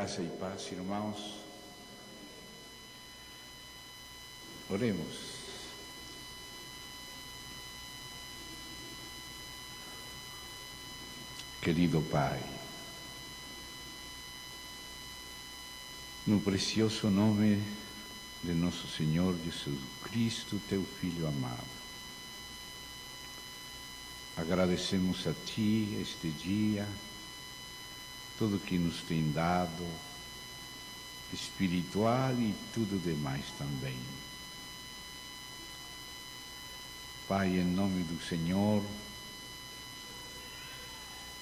Graça e paz, irmãos. Oremos. Querido Pai, no precioso nome de nosso Senhor Jesus Cristo, teu Filho amado, agradecemos a Ti este dia, tudo que nos tem dado, espiritual e tudo demais também. Pai, em nome do Senhor,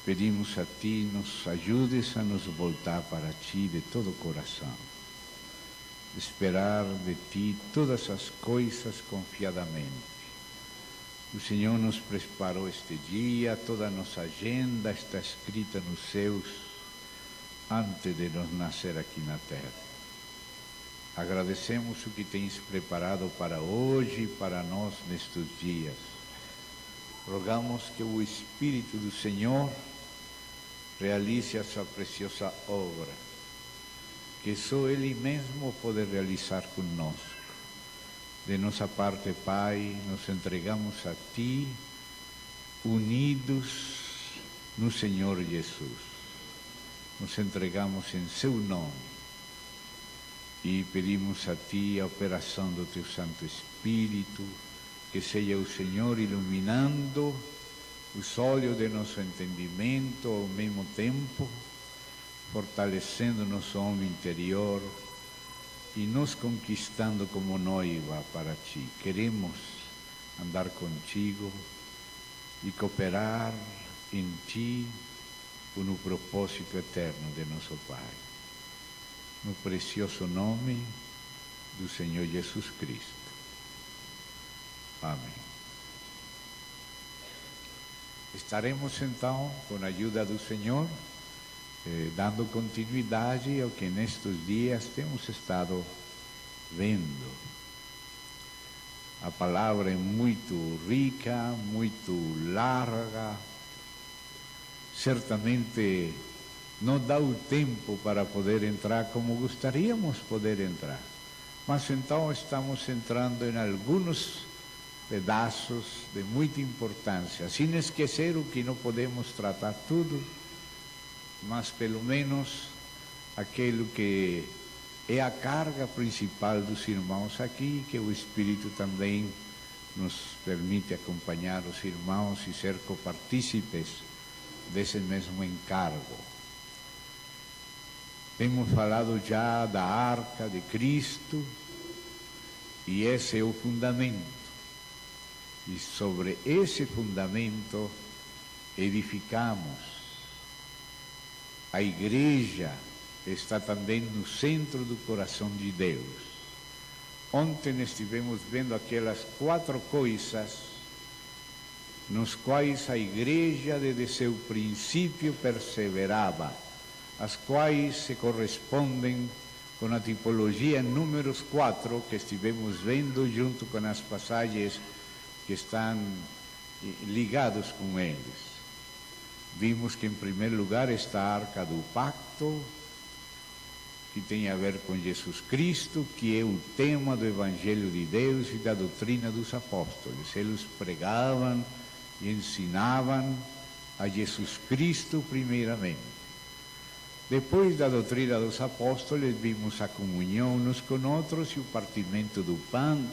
pedimos a Ti, nos ajudes a nos voltar para Ti de todo o coração, esperar de Ti todas as coisas confiadamente. O Senhor nos preparou este dia, toda a nossa agenda está escrita nos céus, antes de nos nascer aqui na terra. Agradecemos o que tens preparado para hoje e para nós nestes dias. Rogamos que o Espírito do Senhor realize a sua preciosa obra, que só Ele mesmo pode realizar conosco. De nossa parte, Pai, nos entregamos a Ti, unidos no Senhor Jesus. Nos entregamos em Seu nome e pedimos a Ti a operação do Teu Santo Espírito, que seja o Senhor iluminando os olhos de nosso entendimento, ao mesmo tempo fortalecendo nosso homem interior e nos conquistando como noiva para Ti. Queremos andar contigo e cooperar em Ti no propósito eterno de nosso Pai. No precioso nome do Senhor Jesus Cristo. Amém. Estaremos então, com a ajuda do Senhor, dando continuidade ao que nestes dias temos estado vendo. A palavra é muito rica, muito larga. Certamente não dá o tempo para poder entrar como gostaríamos poder entrar. Mas então estamos entrando em alguns pedaços de muita importância, sem esquecer o que não podemos tratar tudo, mas pelo menos aquilo que é a carga principal dos irmãos aqui, que o Espírito também nos permite acompanhar os irmãos e ser copartícipes desse mesmo encargo. Temos falado já da Arca de Cristo, e esse é o fundamento. E sobre esse fundamento edificamos. A Igreja está também no centro do coração de Deus. Ontem estivemos vendo aquelas 4 coisas nos quais a Igreja desde seu princípio perseverava, as quais se correspondem com a tipologia números 4 que estivemos vendo junto com as passagens que estão ligados com eles. Vimos que em primeiro lugar está a Arca do Pacto, que tem a ver com Jesus Cristo, que é o tema do Evangelho de Deus e da doutrina dos apóstolos. Eles pregavam e ensinavam a Jesus Cristo primeiramente. Depois da doutrina dos apóstolos, vimos a comunhão uns com outros e o partimento do pão,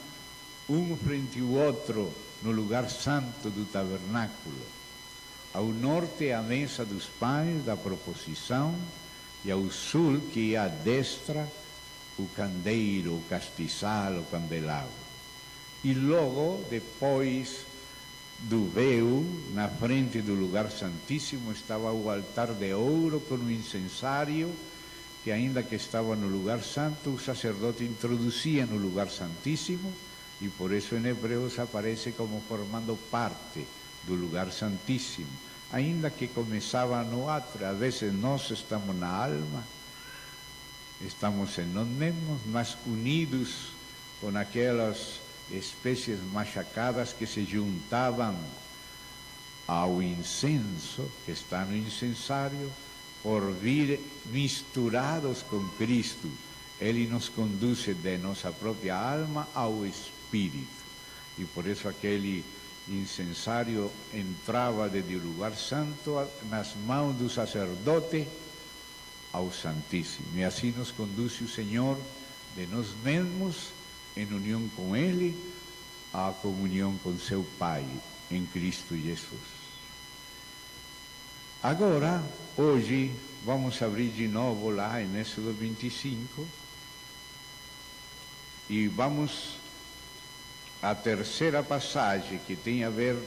um frente ao outro, no lugar santo do tabernáculo. Ao norte, a mesa dos pães da proposição, e ao sul, que é à destra, o candeeiro, o castiçal, o candelabro. E logo, depois do véu, na frente do lugar santíssimo, estava o altar de ouro com o incensário, que ainda que estava no lugar santo, o sacerdote introduzia no lugar santíssimo, e por isso em Hebreus aparece como formando parte do lugar santíssimo. Ainda que começava no átrio, às vezes nós estamos na alma, estamos em nós mesmos, mas unidos com aquelas espécies machacadas que se juntavam ao incenso, que está no incensário, por vir misturados com Cristo, Ele nos conduz de nossa própria alma ao Espírito. E por isso aquele incensário entrava desde o lugar santo nas mãos do sacerdote ao Santíssimo. E assim nos conduz o Senhor de nós mesmos, em união com Ele, à comunhão com seu Pai, em Cristo Jesus. Agora, hoje, vamos abrir de novo lá em Êxodo 25 e vamos à terceira passagem, que tem a ver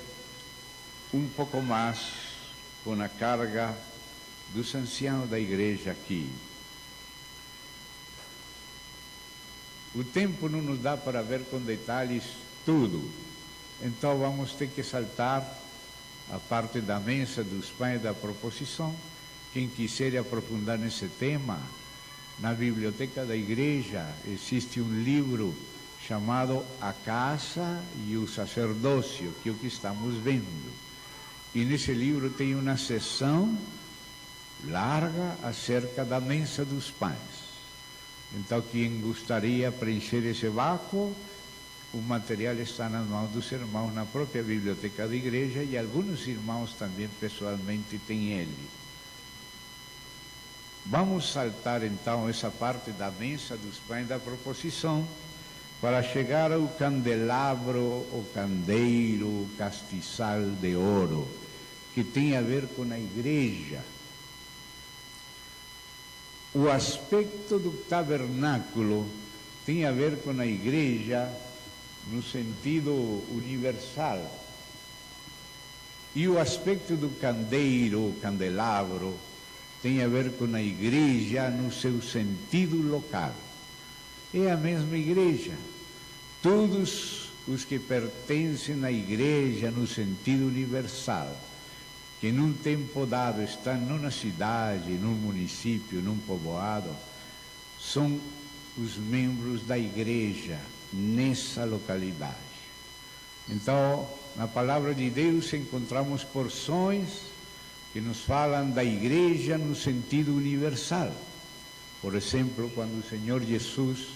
um pouco mais com a carga dos anciãos da igreja aqui. O tempo não nos dá para ver com detalhes tudo, então vamos ter que saltar a parte da mesa dos pães da proposição. Quem quiser aprofundar nesse tema, na biblioteca da igreja existe um livro chamado A Casa e o Sacerdócio, que é o que estamos vendo. E nesse livro tem uma seção larga acerca da mesa dos pães. Então, quem gostaria de preencher esse vácuo, o material está nas mãos dos irmãos na própria biblioteca da igreja, e alguns irmãos também pessoalmente têm ele. Vamos saltar então essa parte da mesa dos pães da proposição para chegar ao candelabro, o candeeiro, o castiçal de ouro, que tem a ver com a igreja. O aspecto do tabernáculo tem a ver com a igreja no sentido universal. E o aspecto do candeeiro, o candelabro, tem a ver com a igreja no seu sentido local. É a mesma igreja. Todos os que pertencem à igreja no sentido universal, que num tempo dado estão numa cidade, num município, num povoado, são os membros da igreja nessa localidade. Então, na palavra de Deus encontramos porções que nos falam da igreja no sentido universal. Por exemplo, quando o Senhor Jesus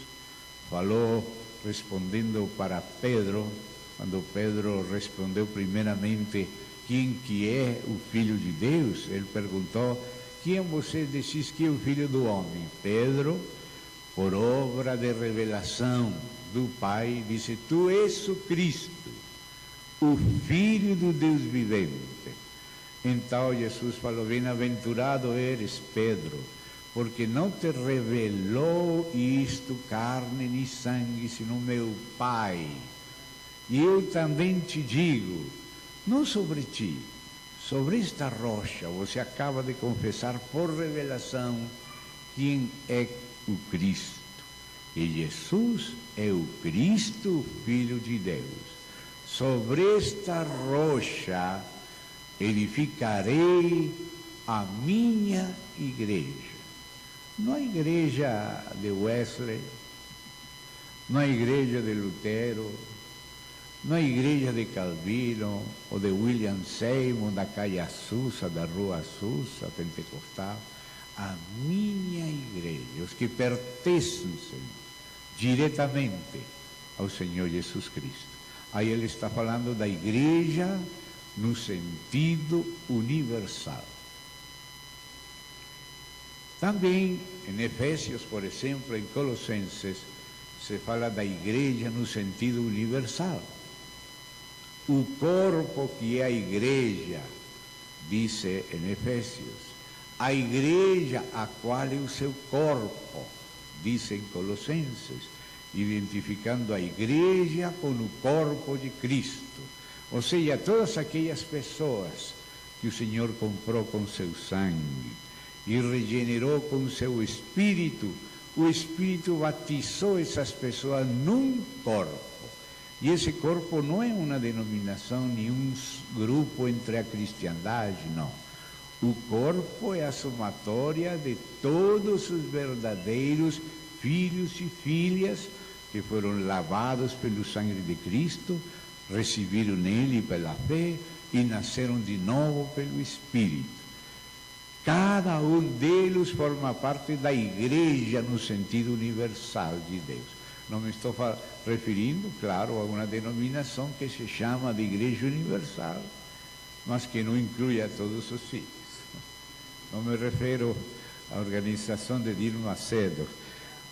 falou, respondendo para Pedro, quando Pedro respondeu primeiramente quem que é o Filho de Deus, ele perguntou: quem você diz que é o Filho do Homem? Pedro, por obra de revelação do Pai, disse: tu és o Cristo, o Filho do Deus vivente. Então Jesus falou: bem-aventurado eres, Pedro, porque não te revelou isto carne nem sangue, senão meu Pai. E eu também te digo, não sobre ti, sobre esta rocha, você acaba de confessar por revelação quem é o Cristo. E Jesus é o Cristo, Filho de Deus. Sobre esta rocha edificarei a minha igreja. Não a igreja de Wesley, não a igreja de Lutero, não a igreja de Calvino ou de William Seymour, da Caia Sussa, da Rua Sussa, pentecostal. A minha igreja, os que pertencem diretamente ao Senhor Jesus Cristo. Aí ele está falando da igreja no sentido universal. Também em Efésios, por exemplo, em Colossenses, se fala da igreja no sentido universal. O corpo que é a igreja, diz em Efésios, a igreja a qual é o seu corpo, diz em Colossenses, identificando a igreja com o corpo de Cristo. Ou seja, todas aquelas pessoas que o Senhor comprou com seu sangue e regenerou com seu Espírito, o Espírito batizou essas pessoas num corpo. E esse corpo não é uma denominação, nenhum grupo entre a cristiandade, não. O corpo é a somatória de todos os verdadeiros filhos e filhas que foram lavados pelo sangue de Cristo, receberam nele pela fé e nasceram de novo pelo Espírito. Cada um deles forma parte da igreja no sentido universal de Deus. Não me estou referindo, claro, a uma denominação que se chama de Igreja Universal, mas que não inclui a todos os filhos. Não me refiro à organização de Dilma Macedo,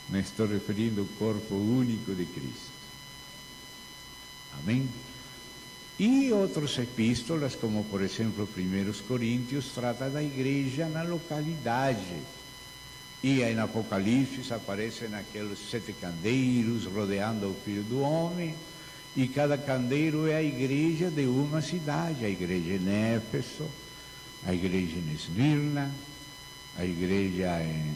me estou referindo ao corpo único de Cristo. Amém? E outras epístolas, como por exemplo 1 Coríntios, trata da igreja na localidade. E em Apocalipse aparecem aqueles 7 candeiros rodeando o Filho do Homem, e cada candeiro é a igreja de uma cidade, a igreja em Éfeso, a igreja em Esmirna, a igreja em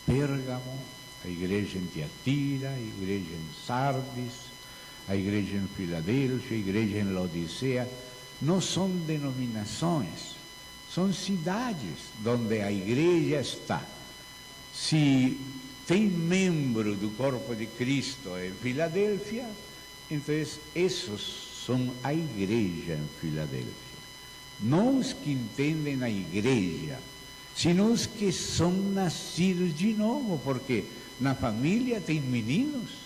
Pérgamo, a igreja em Tiatira, a igreja em Sardis, a igreja em Filadélfia, a igreja em Laodicea. Não são denominações, são cidades onde a igreja está. Se tem membro do corpo de Cristo em Filadélfia, então esses são a igreja em Filadélfia. Não os que entendem a igreja, sino os que são nascidos de novo, porque na família tem meninos,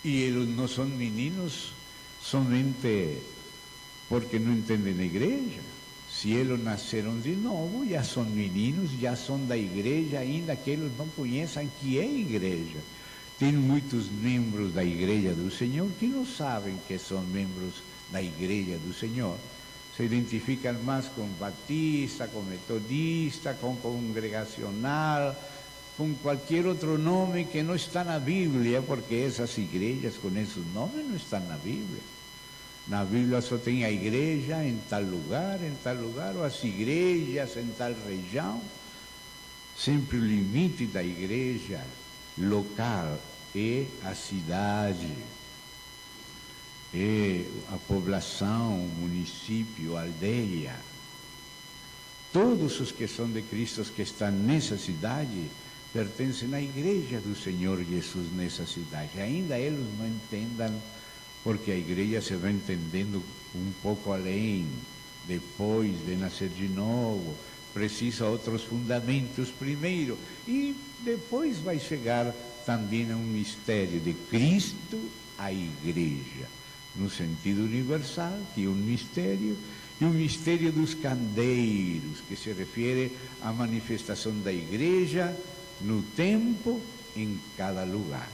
e eles não são meninos somente porque não entendem a igreja. Se eles nasceram de novo, já são meninos, já são da igreja, ainda que eles não conheçam que é igreja. Tem muitos membros da igreja do Senhor que não sabem que são membros da igreja do Senhor. Se identificam mais com batista, com metodista, com congregacional, com qualquer outro nome que não está na Bíblia, porque essas igrejas com esses nomes não estão na Bíblia. Na Bíblia só tem a igreja em tal lugar, ou as igrejas em tal região. Sempre o limite da igreja local é a cidade, é a população, o município, a aldeia. Todos os que são de Cristo que estão nessa cidade pertencem à igreja do Senhor Jesus nessa cidade. Ainda eles não entendam, porque a igreja se vai entendendo um pouco além, depois de nascer de novo, precisa outros fundamentos primeiro, e depois vai chegar também a um mistério de Cristo à igreja, no sentido universal, que é um mistério, e o mistério dos candeiros, que se refere à manifestação da igreja no tempo, em cada lugar.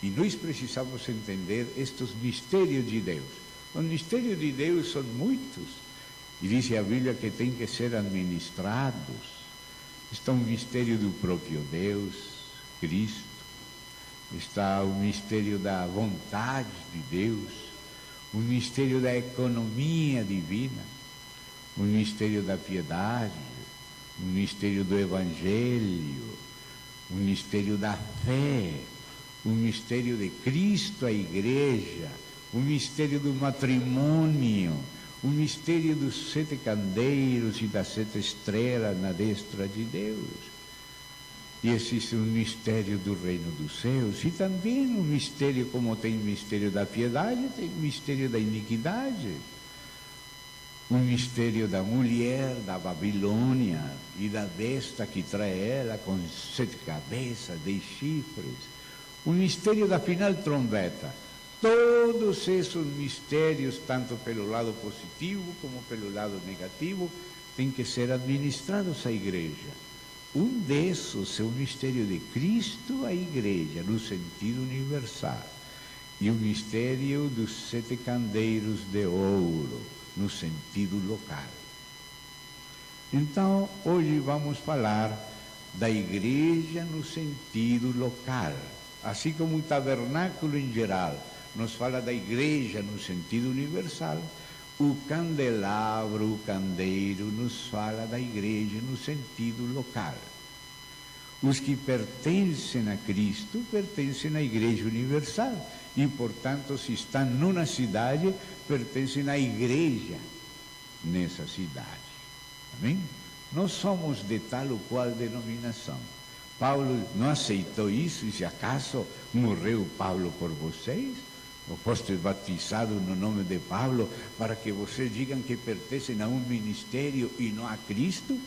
E nós precisamos entender estes mistérios de Deus. Os mistérios de Deus são muitos, e diz a Bíblia que tem que ser administrados. Está o mistério do próprio Deus, Cristo, está o mistério da vontade de Deus, o mistério da economia divina, o mistério da piedade, o mistério do Evangelho, o mistério da fé, o mistério de Cristo, a igreja, o mistério do matrimônio, o mistério dos 7 candeiros e das 7 estrelas na destra de Deus. E existe um mistério do reino dos céus, e também um mistério, como tem o mistério da piedade, tem o mistério da iniquidade. O mistério da mulher da Babilônia e da besta que trai ela com 7 cabeças, 10 chifres. O mistério da final trombeta. Todos esses mistérios, tanto pelo lado positivo como pelo lado negativo, têm que ser administrados à igreja. Um desses é o mistério de Cristo à igreja, no sentido universal. E o mistério dos 7 candeiros de ouro, no sentido local. Então, hoje vamos falar da igreja no sentido local. Assim como o tabernáculo em geral nos fala da igreja no sentido universal, o candelabro, o candeeiro, nos fala da igreja no sentido local. Os que pertencem a Cristo pertencem à igreja universal e, portanto, se estão numa cidade, pertencem à igreja nessa cidade. Amém? Nós somos de tal ou qual denominação. Paulo não aceitou isso, e se acaso morreu Paulo por vocês? ou foste batizado no nome de Paulo, para que vocês digam que pertencem a um ministério e não a Cristo?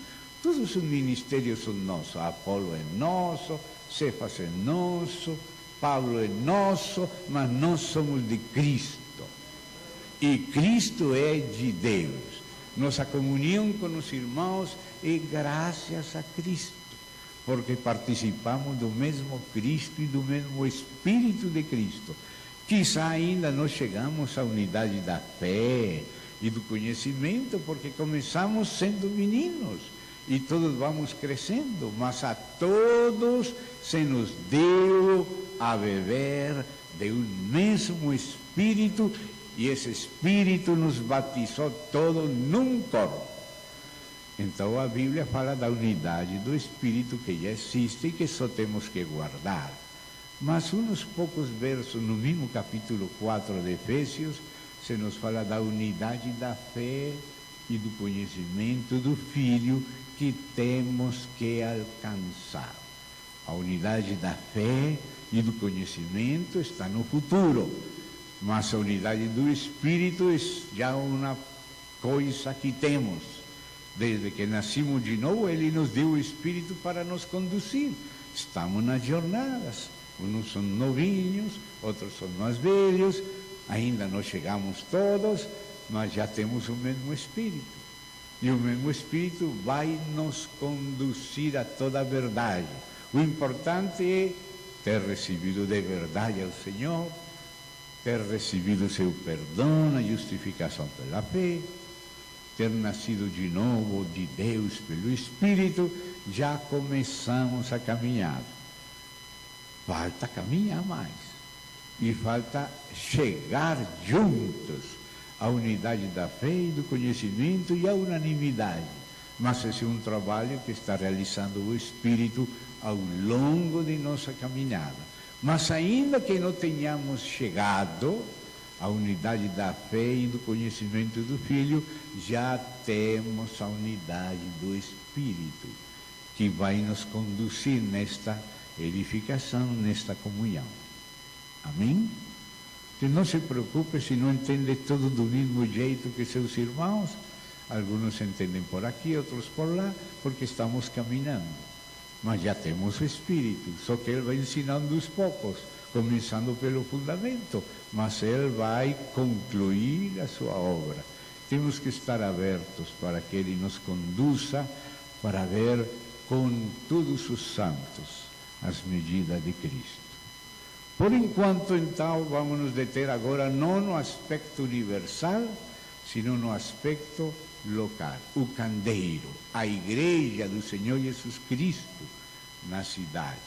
Todos os ministérios são nossos. Apolo é nosso, Cefas é nosso, Paulo é nosso, mas nós somos de Cristo. E Cristo é de Deus. Nossa comunhão com os irmãos é graças a Cristo, porque participamos do mesmo Cristo e do mesmo Espírito de Cristo. Quizá ainda não chegamos à unidade da fé e do conhecimento, porque começamos sendo meninos e todos vamos crescendo, mas a todos se nos deu a beber de um mesmo Espírito, e esse Espírito nos batizou todos num corpo. Então a Bíblia fala da unidade do Espírito que já existe e que só temos que guardar. Mas uns poucos versos no mesmo capítulo 4 de Efésios, se nos fala da unidade da fé e do conhecimento do Filho que temos que alcançar. A unidade da fé e do conhecimento está no futuro, mas a unidade do Espírito é já uma coisa que temos. Desde que nascimos de novo, Ele nos deu o Espírito para nos conduzir. Estamos nas jornadas. Uns são novinhos, outros são mais velhos, ainda não chegamos todos, mas já temos o mesmo Espírito. E o mesmo Espírito vai nos conduzir a toda a verdade. O importante é ter recebido de verdade ao Senhor, ter recebido o seu perdão, a justificação pela fé, ter nascido de novo de Deus pelo Espírito, já começamos a caminhar. Falta caminhar mais. E falta chegar juntos à unidade da fé e do conhecimento e à unanimidade. Mas esse é um trabalho que está realizando o Espírito ao longo de nossa caminhada. Mas ainda que não tenhamos chegado à unidade da fé e do conhecimento do Filho, já temos a unidade do Espírito, que vai nos conduzir nesta edificação, nesta comunhão. Amém? Então não se preocupe se não entende tudo do mesmo jeito que seus irmãos. Alguns entendem por aqui, outros por lá, porque estamos caminhando. Mas já temos o Espírito, só que Ele vai ensinando aos poucos, começando pelo fundamento, mas Ele vai concluir a sua obra. Temos que estar abertos para que Ele nos conduza para ver com todos os santos as medidas de Cristo. Por enquanto, então, vamos nos deter agora não no aspecto universal, sino no aspecto local. O candeeiro, a igreja do Senhor Jesus Cristo na cidade,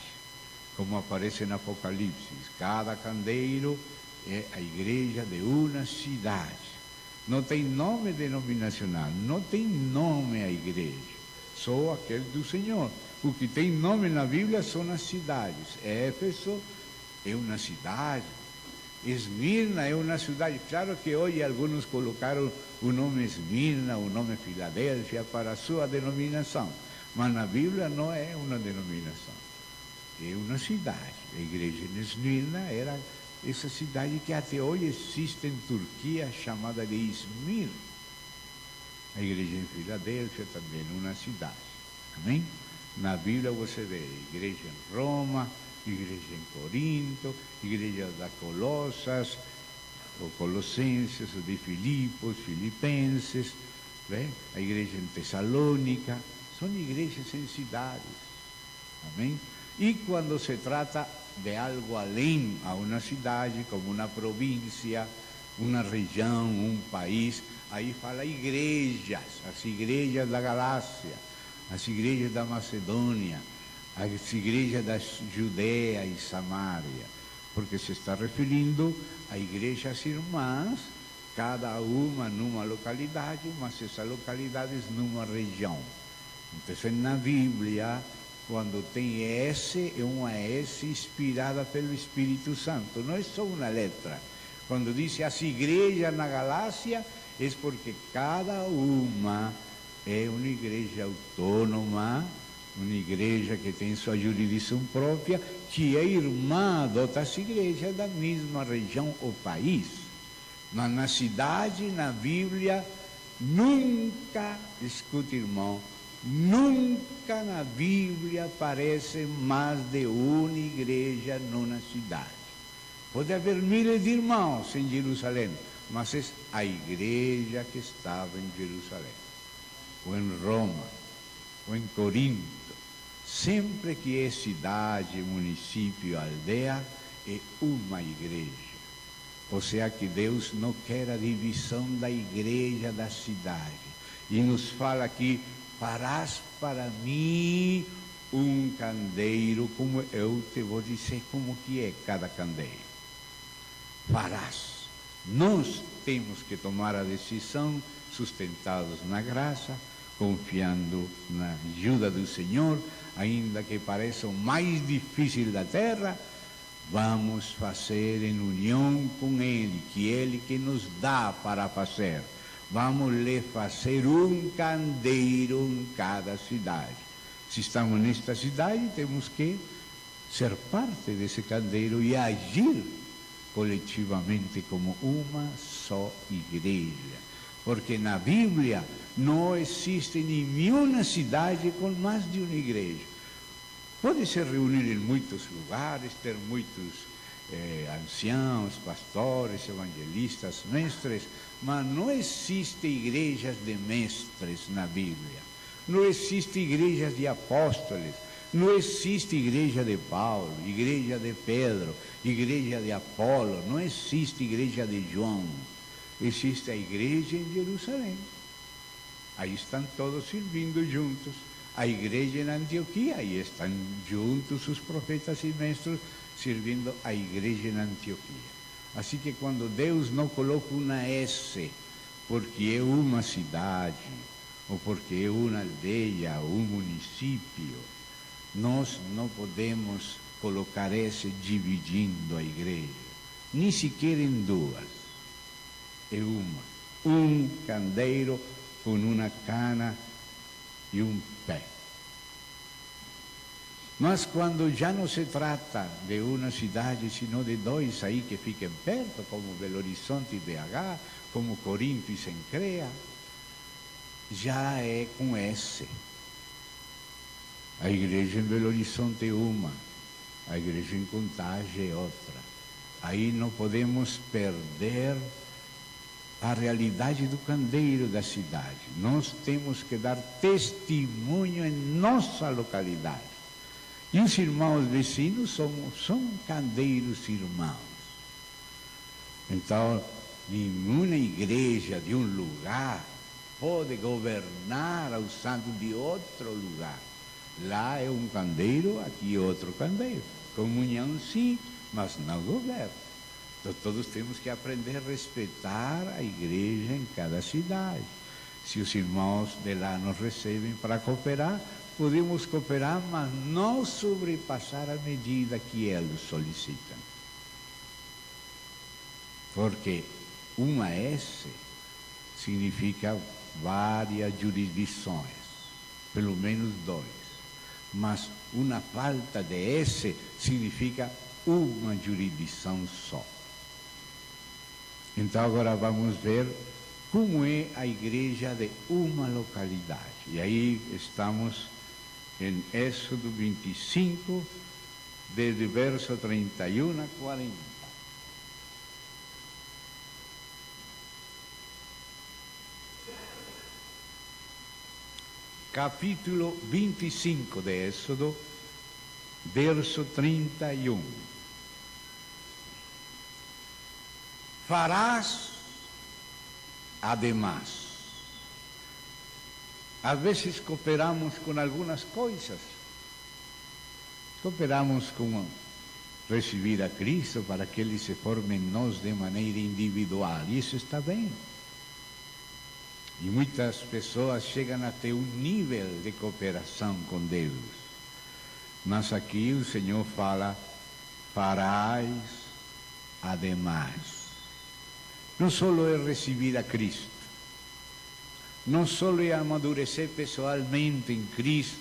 como aparece no Apocalipse. Cada candeeiro é a igreja de uma cidade. Não tem nome denominacional, não tem nome a igreja, só aquele do Senhor. O que tem nome na Bíblia são as cidades. Éfeso é uma cidade, Esmirna é uma cidade. Claro que hoje alguns colocaram o nome Esmirna, o nome Filadélfia para a sua denominação, mas na Bíblia não é uma denominação, é uma cidade. A igreja de Esmirna era essa cidade que até hoje existe em Turquia, chamada de Izmir. A igreja em Filadélfia também é uma cidade. Amém? Na Bíblia você vê igreja em Roma, igreja em Corinto, igreja da Colossas, ou Colossenses, ou de Filipos, Filipenses, né? A igreja em Tessalônica, são igrejas em cidades. Amém? E quando se trata de algo além a uma cidade, como uma província, uma região, um país, aí fala igrejas, as igrejas da Galácia, as igrejas da Macedônia, as igrejas da Judeia e Samaria, porque se está referindo a igrejas irmãs, cada uma numa localidade, mas essas localidades numa região. Então, na Bíblia, quando tem S, é uma S inspirada pelo Espírito Santo, não é só uma letra. Quando diz as igrejas na Galácia, é porque cada uma é uma igreja autônoma, uma igreja que tem sua jurisdição própria que é irmã de outras igrejas da mesma região ou país. Mas na cidade, na Bíblia, nunca, escute irmão, nunca na Bíblia aparece mais de uma igreja numa cidade. Pode haver milhares de irmãos em Jerusalém, mas é a igreja que estava em Jerusalém, ou em Roma, ou em Corinto. Sempre que é cidade, município, aldeia, é uma igreja. Ou seja, que Deus não quer a divisão da igreja da cidade. E nos fala aqui, farás para mim um candeeiro, como eu te vou dizer como que é cada candeeiro. Farás. Nós temos que tomar a decisão, sustentados na graça, confiando na ajuda do Senhor, ainda que pareça o mais difícil da terra, vamos fazer em união com Ele, que Ele que nos dá para fazer. Vamos lhe fazer um candeeiro em cada cidade. Se estamos nesta cidade, temos que ser parte desse candeeiro e agir coletivamente como uma só igreja. Porque na Bíblia não existe nenhuma cidade com mais de uma igreja. Pode se reunir em muitos lugares, ter muitos anciãos, pastores, evangelistas, mestres, mas não existe igrejas de mestres na Bíblia. Não existe igrejas de apóstolos. Não existe igreja de Paulo, igreja de Pedro, igreja de Apolo. Não existe igreja de João. Existe a igreja em Jerusalém. Aí estão todos servindo juntos. A igreja em Antioquia, aí estão juntos os profetas e mestres servindo a igreja em Antioquia. Assim que quando Deus não coloca uma S, porque é uma cidade, ou porque é uma aldeia, um município, nós não podemos colocar S dividindo a igreja, nem sequer em duas. É um candeeiro com uma cana e um pé. Mas quando já não se trata de uma cidade, sino de dois aí que fiquem perto, como Belo Horizonte e BH, como Corinto e Sencrea, já é com S. A igreja em Belo Horizonte é uma, a igreja em Contagem é outra. Aí não podemos perder a realidade do candeeiro da cidade. Nós temos que dar testemunho em nossa localidade. E os irmãos vizinhos são candeiros irmãos. Então, nenhuma igreja de um lugar pode governar ao santo de outro lugar. Lá é um candeeiro, aqui é outro candeeiro. Comunhão sim, mas não governo. Então, todos temos que aprender a respeitar a igreja em cada cidade. Se os irmãos de lá nos recebem para cooperar, podemos cooperar, mas não sobrepassar a medida que eles solicitam. Porque uma S significa várias jurisdições, pelo menos dois. Mas uma falta de S significa uma jurisdição só. Então agora vamos ver como é a igreja de uma localidade. E aí estamos em Êxodo 25, desde o verso 31 a 40. Capítulo 25 de Êxodo, verso 31. Farás además. Às vezes cooperamos com algumas coisas. Cooperamos com receber a Cristo para que Ele se forme em nós de maneira individual. E isso está bem. E muitas pessoas chegam até um nível de cooperação com Deus. Mas aqui o Senhor fala, farás ademais. Não só é receber a Cristo, não só é amadurecer pessoalmente em Cristo,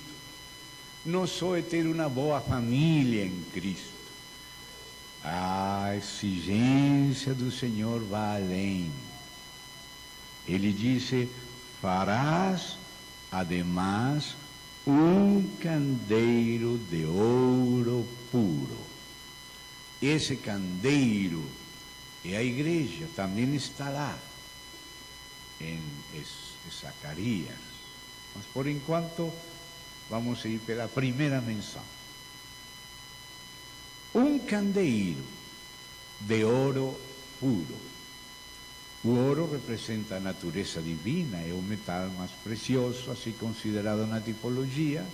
não só é ter uma boa família em Cristo. A exigência do Senhor vai além. Ele disse: farás, además, um candeeiro de ouro puro. Esse candeeiro é a igreja, também está lá, em Zacarias. Mas, por enquanto, vamos ir pela primeira menção. Um candeeiro de ouro puro. O ouro representa a natureza divina, é o metal mais precioso, assim considerado na tipologia,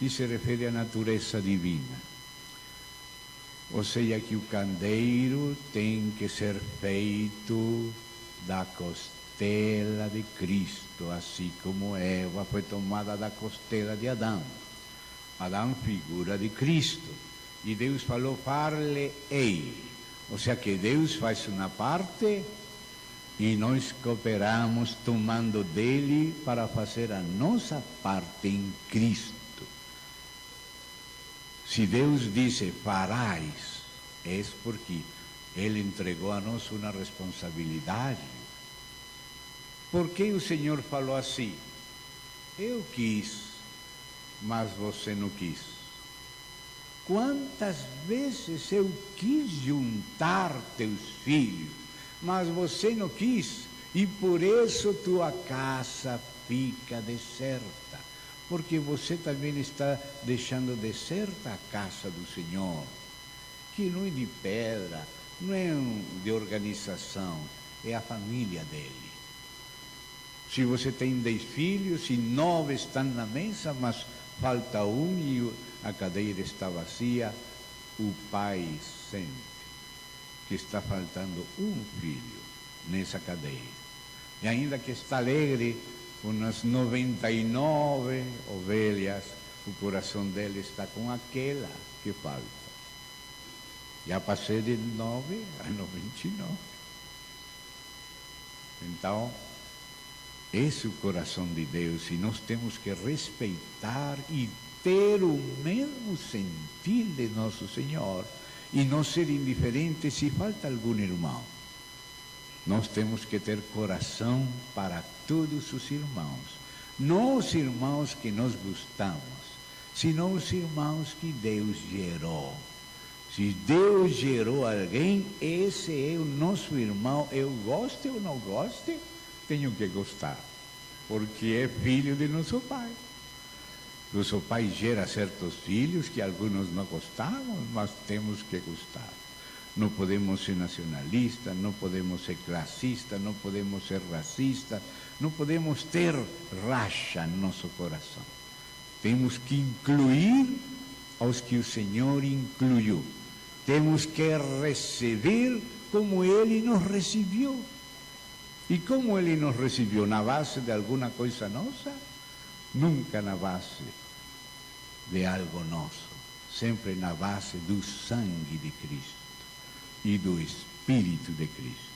e se refere à natureza divina. Ou seja, que o candeeiro tem que ser feito da costela de Cristo, assim como Eva foi tomada da costela de Adão. Adão, figura de Cristo. E Deus falou: far-lhe-ei. Ou seja, que Deus faz uma parte e nós cooperamos tomando dele para fazer a nossa parte em Cristo. Se Deus disse farás, é porque Ele entregou a nós uma responsabilidade. Por que o Senhor falou assim? Eu quis, mas você não quis. Quantas vezes eu quis juntar teus filhos, mas você não quis, e por isso tua casa fica deserta, porque você também está deixando deserta a casa do Senhor, que não é de pedra, não é de organização, é a família dele. Se você tem 10 filhos e 9 estão na mesa, mas falta um e a cadeira está vazia, o pai sente que está faltando um filho nessa cadeira. E ainda que está alegre com as 99 ovelhas, o coração dele está com aquela que falta. Já passei de 9 a 99. Então, esse é o coração de Deus, e nós temos que respeitar e ter o mesmo sentir de nosso Senhor, e não ser indiferente se falta algum irmão. Nós temos que ter coração para todos os irmãos, não os irmãos que nós gostamos, senão os irmãos que Deus gerou. Se Deus gerou alguém, esse é o nosso irmão. Eu goste ou não goste, tenho que gostar, porque é filho de nosso Pai. Nosso Pai gera certos filhos que alguns não gostamos, mas temos que gostar. Não podemos ser nacionalistas, não podemos ser classistas, não podemos ser racistas, não podemos ter racha no nosso coração. Temos que incluir aos que o Senhor incluiu. Temos que receber como Ele nos recebeu. E como Ele nos recebeu? Na base de alguma coisa nossa? Nunca na base de algo nosso, sempre na base do sangue de Cristo e do Espírito de Cristo.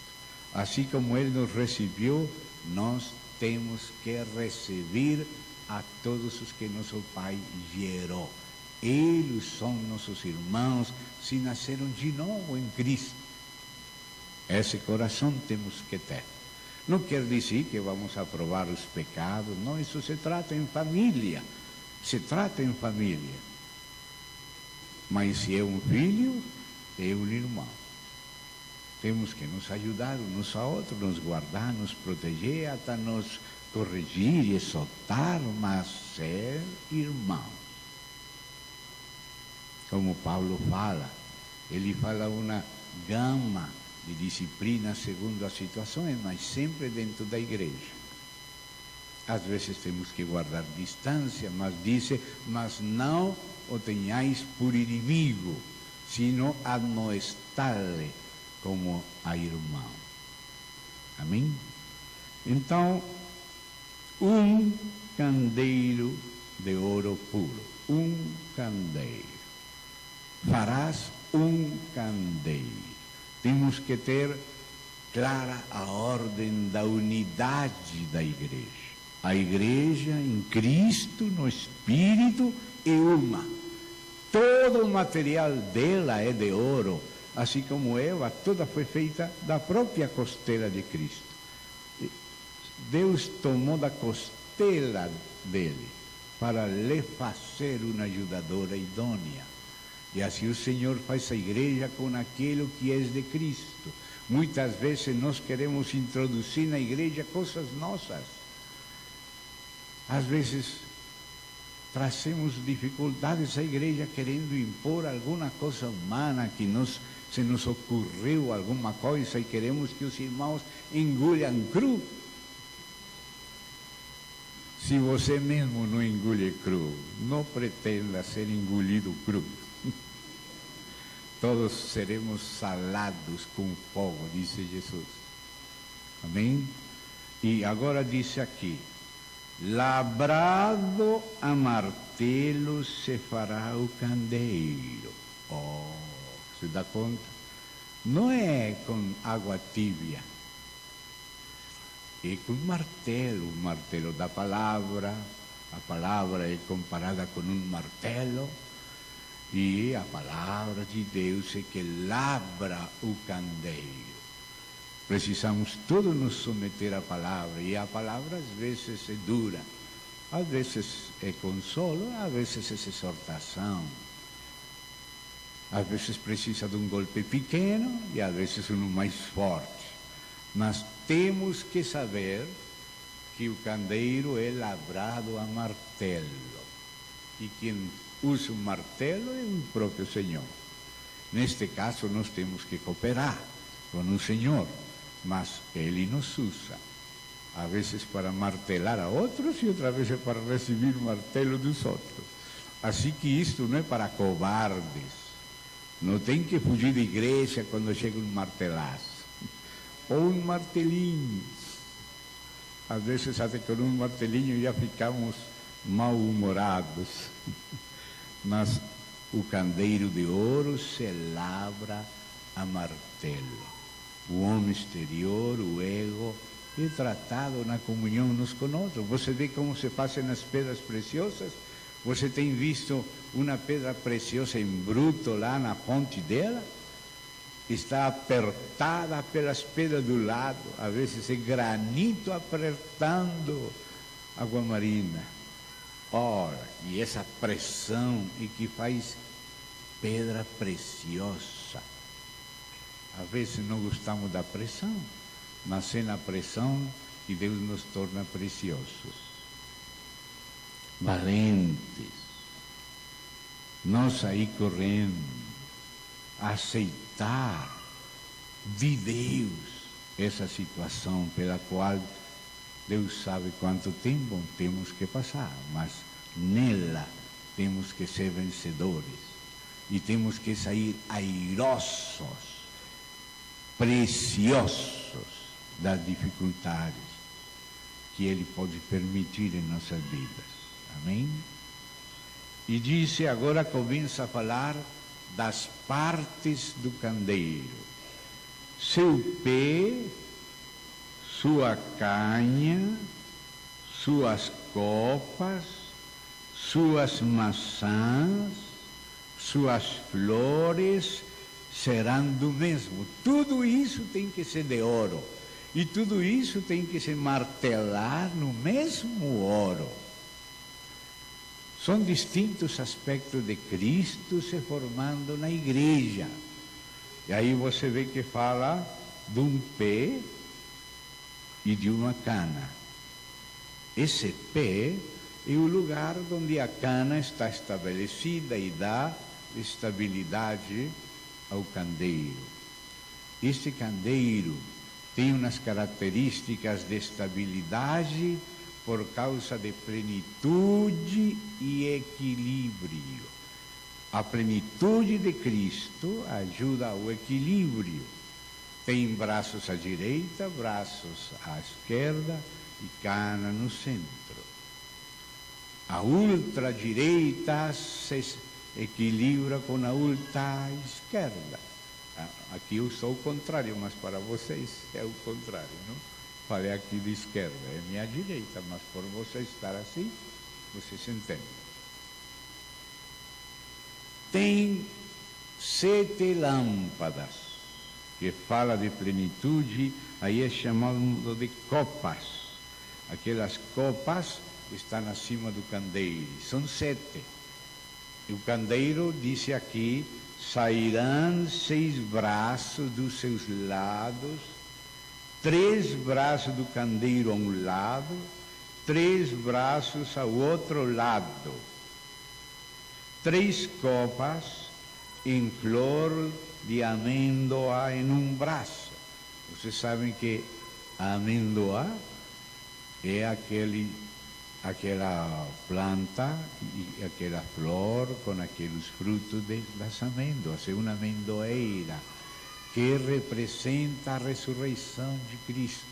Assim como Ele nos recebeu, nós temos que receber a todos os que nosso Pai gerou. Eles são nossos irmãos, se nasceram de novo em Cristo. Esse coração temos que ter. Não quer dizer que vamos aprovar os pecados, não, isso se trata em família, Mas se é um filho, é um irmão. Temos que nos ajudar uns a outros, nos guardar, nos proteger, até nos corrigir, exortar, mas ser irmãos. Como Paulo fala, ele fala uma gama de disciplina segundo as situações, mas sempre dentro da igreja. Às vezes temos que guardar distância, mas diz, mas não o tenhais por inimigo, sino admoestá-le como a irmão. Amém? Então, um candeeiro de ouro puro, um candeeiro. Farás um candeeiro. Temos que ter clara a ordem da unidade da igreja. A igreja em Cristo, no Espírito, é uma. Todo o material dela é de ouro, assim como Eva, toda foi feita da própria costela de Cristo. Deus tomou da costela dele para lhe fazer uma ajudadora idônea. E assim o Senhor faz a igreja com aquilo que é de Cristo. Muitas vezes nós queremos introduzir na igreja coisas nossas. Às vezes trazemos dificuldades à igreja querendo impor alguma coisa humana que se nos ocorreu alguma coisa e queremos que os irmãos engolham cru. Se você mesmo não engole cru, não pretenda ser engolido cru. Todos seremos salados com fogo, disse Jesus. Amém? E agora diz aqui: labrado a martelo se fará o candeeiro. Oh, se dá conta? Não é com água tibia. É com martelo, o martelo da palavra. A palavra é comparada com um martelo. E a palavra de Deus é que labra o candeeiro. Precisamos todos nos submeter à palavra, e a palavra às vezes é dura, às vezes é consolo, às vezes é exortação, às vezes precisa de um golpe pequeno e às vezes um mais forte. Mas temos que saber que o candeeiro é labrado a martelo, e quem usa o martelo é o próprio Senhor. Neste caso, nós temos que cooperar com o Senhor, mas Ele nos usa, às vezes para martelar a outros e outras vezes para receber o martelo dos outros. Assim que isto não é para covardes. Não tem que fugir da igreja quando chega um martelaço, ou um martelinho. Às vezes até com um martelinho já ficamos mal-humorados. Mas o candeeiro de ouro se labra a martelo. O homem exterior, o ego, é tratado na comunhão uns com outros. Você vê como se fazem as pedras preciosas? Você tem visto uma pedra preciosa em bruto lá na fonte dela? Está apertada pelas pedras do lado, às vezes é granito apertando água marina. Ora, e essa pressão é que faz pedra preciosa. Às vezes não gostamos da pressão, mas é na pressão que Deus nos torna preciosos, valentes. Nós aí correndo, aceitar de Deus essa situação pela qual Deus sabe quanto tempo temos que passar, mas nela temos que ser vencedores e temos que sair airosos, preciosos das dificuldades que Ele pode permitir em nossas vidas. Amém? E disse, agora começa a falar das partes do candeeiro: seu pé, sua canha, suas copas, suas maçãs, suas flores serão do mesmo. Tudo isso tem que ser de ouro. E tudo isso tem que se martelar no mesmo ouro. São distintos aspectos de Cristo se formando na igreja. E aí você vê que fala de um pé e de uma cana. Esse pé é o lugar onde a cana está estabelecida e dá estabilidade ao candeeiro. Este candeeiro tem umas características de estabilidade por causa de plenitude e equilíbrio. A plenitude de Cristo ajuda ao equilíbrio. Tem braços à direita, braços à esquerda e cana no centro. A ultradireita se equilibra com a ultra esquerda. Aqui eu sou o contrário, mas para vocês é o contrário, não? Falei aqui de esquerda, é minha direita, mas por você estar assim, você se entende. Tem 7 lâmpadas, que fala de plenitude, aí é chamado de copas. Aquelas copas estão acima do candeeiro, são 7. E o candeeiro, disse aqui, sairão 6 braços dos seus lados, 3 braços do candeeiro a um lado, 3 braços ao outro lado. 3 copas em flor de amêndoa em um braço. Vocês sabem que a amêndoa é aquela planta e aquela flor com aqueles frutos das amêndoas. É uma amendoeira que representa a ressurreição de Cristo.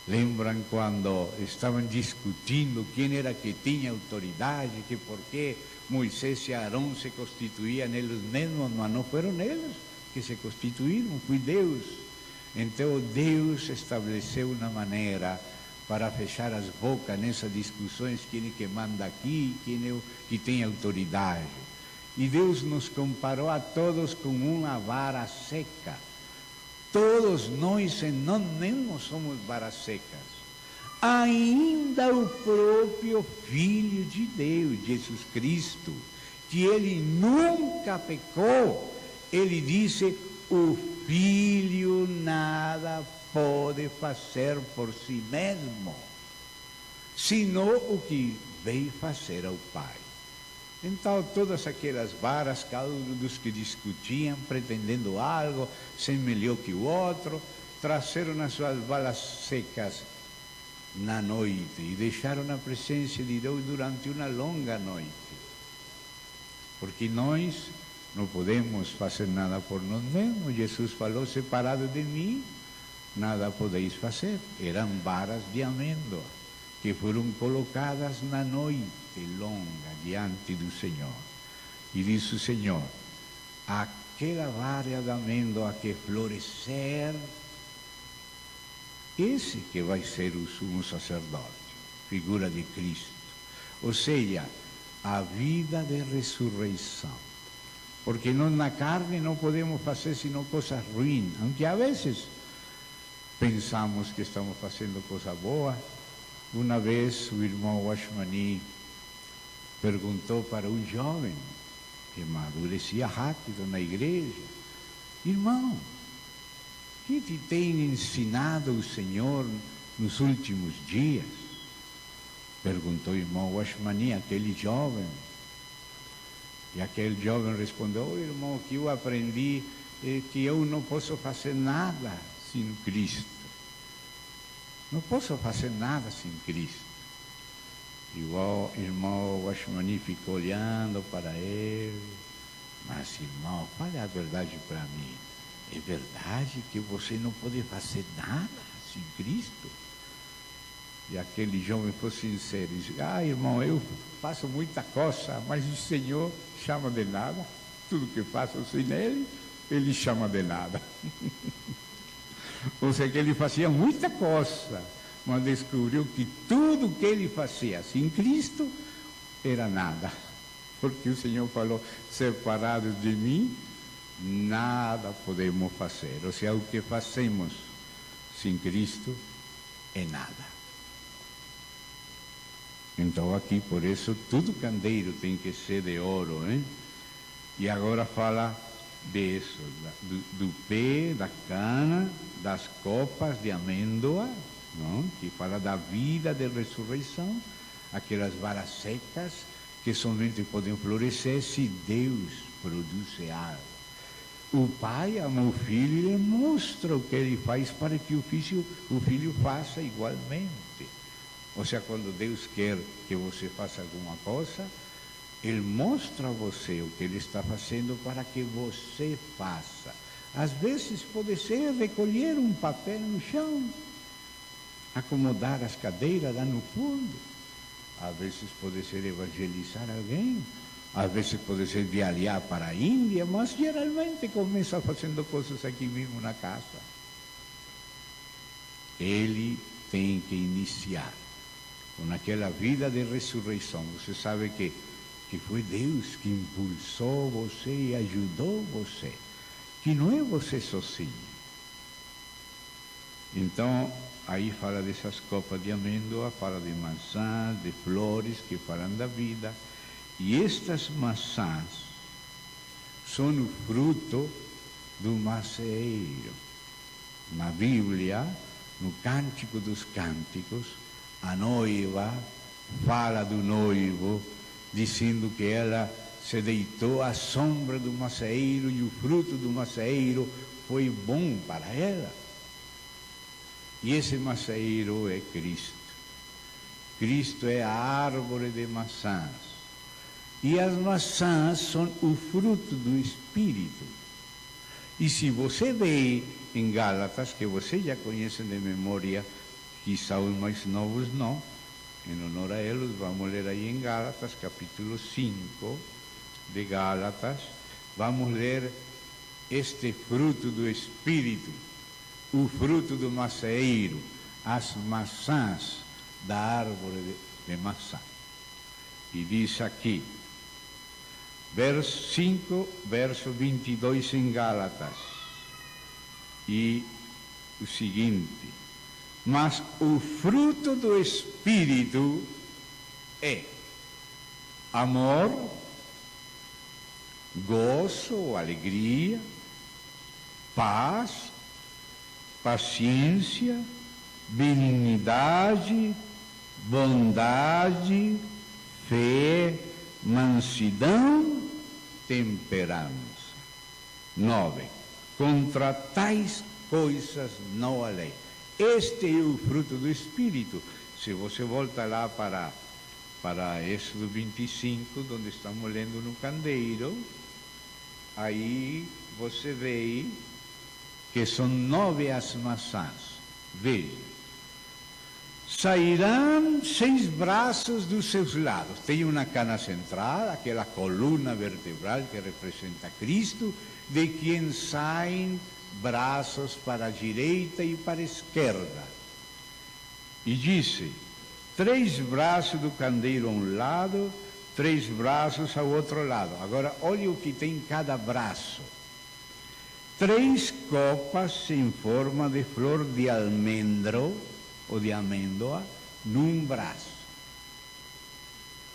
Lembram quando estavam discutindo quem era que tinha autoridade, que por que Moisés e Arão se constituíam neles mesmos, mas não foram eles que se constituíram, foi Deus. Então Deus estabeleceu uma maneira para fechar as bocas nessas discussões, quem é que manda aqui, quem é o que tem autoridade. E Deus nos comparou a todos com uma vara seca. Todos nós em nós mesmos somos varas secas. Ainda o próprio Filho de Deus, Jesus Cristo, que ele nunca pecou, ele disse: o Filho nada pode fazer por si mesmo, senão o que veio fazer ao Pai. Então, todas aquelas varas, cada um dos que discutiam, pretendendo algo, ser melhor que o outro, trouxeram as suas varas secas na noite e deixaram a presença de Deus durante uma longa noite. Porque nós não podemos fazer nada por nós mesmos. Jesus falou: separado de mim, nada podeis fazer. Eram varas de amêndoa que foram colocadas na noite longa diante do Senhor. E disse o Senhor: aquela vara de amêndoa que florescer, esse que vai ser o sumo sacerdote, figura de Cristo. Ou seja, a vida de ressurreição. Porque nós na carne não podemos fazer senão coisas ruins, aunque a vezes pensamos que estamos fazendo coisa boa. Uma vez o irmão Washmani perguntou para um jovem que amadurecia rápido na igreja: irmão, o que te tem ensinado o Senhor nos últimos dias? Perguntou o irmão Washmani, aquele jovem. E aquele jovem respondeu: oh, irmão, que eu aprendi que eu não posso fazer nada sem Cristo. Não posso fazer nada sem Cristo. E o irmão Washmani ficou olhando para ele: mas, irmão, fale a verdade para mim. É verdade que você não pode fazer nada sem Cristo? E aquele jovem foi sincero e disse: ah, irmão, eu faço muita coisa, mas o Senhor chama de nada. Tudo que faço sem Ele chama de nada. Ou seja, que ele fazia muita coisa, mas descobriu que tudo que ele fazia sem Cristo era nada. Porque o Senhor falou: separados de mim, nada podemos fazer. Ou seja, o que fazemos sem Cristo é nada. Então aqui, por isso, tudo candeeiro tem que ser de ouro, hein? E agora fala disso, do pé, da cana, das copas de amêndoa, não? Que fala da vida de ressurreição, aquelas varas secas que somente podem florescer se Deus produz algo. O Pai ama o Filho e lhe mostra o que ele faz para que o filho faça igualmente. Ou seja, quando Deus quer que você faça alguma coisa, Ele mostra a você o que Ele está fazendo para que você faça. Às vezes pode ser recolher um papel no chão, acomodar as cadeiras lá no fundo. Às vezes pode ser evangelizar alguém. Às vezes pode ser viajar para a Índia, mas geralmente começa fazendo coisas aqui mesmo na casa. ele tem que iniciar com aquela vida de ressurreição. Você sabe que foi Deus que impulsou você e ajudou você, que não é você sozinho. Então, aí fala dessas copas de amêndoa, fala de maçãs, de flores que falam da vida. E estas maçãs são o fruto do macieiro. Na Bíblia, no Cântico dos Cânticos, a noiva fala do noivo, dizendo que ela se deitou à sombra do macieiro e o fruto do macieiro foi bom para ela. E esse macieiro é Cristo. Cristo é a árvore de maçãs. E as maçãs são o fruto do Espírito. E se você vê em Gálatas, que vocês já conhecem de memória, quizá os mais novos não, em honor a eles, vamos ler aí em Gálatas, capítulo 5 de Gálatas, vamos ler este fruto do Espírito, o fruto do macieiro, as maçãs da árvore de maçã. E diz aqui, verso 5, verso 22 em Gálatas, e o seguinte: mas o fruto do Espírito é amor, gozo, alegria, paz, paciência, benignidade, bondade, fé, mansidão, temperança. 9. Contra tais coisas não há lei. Este é o fruto do Espírito. Se você volta lá para Êxodo 25, onde estamos lendo no candeeiro, aí você vê que são 9 as maçãs. Veja. Sairão 6 braços dos seus lados. Tem uma cana central, aquela coluna vertebral que representa Cristo, de quem saem braços para a direita e para a esquerda. E disse: 3 braços do candeeiro a um lado, 3 braços ao outro lado. Agora, olha o que tem cada braço. 3 copas em forma de flor de almendro, ou de amêndoa, num braço.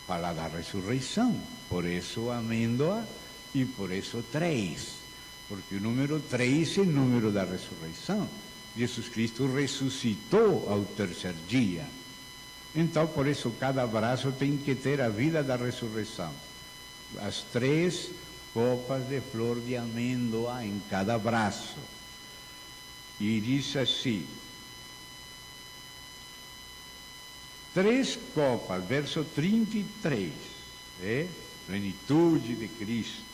Fala da ressurreição, por isso amêndoa e por isso 3. Porque o número 3 é o número da ressurreição. Jesus Cristo ressuscitou ao 3º dia. Então, por isso, cada braço tem que ter a vida da ressurreição. As 3 copas de flor de amêndoa em cada braço. E diz assim: 3 copas, verso 33, plenitude de Cristo.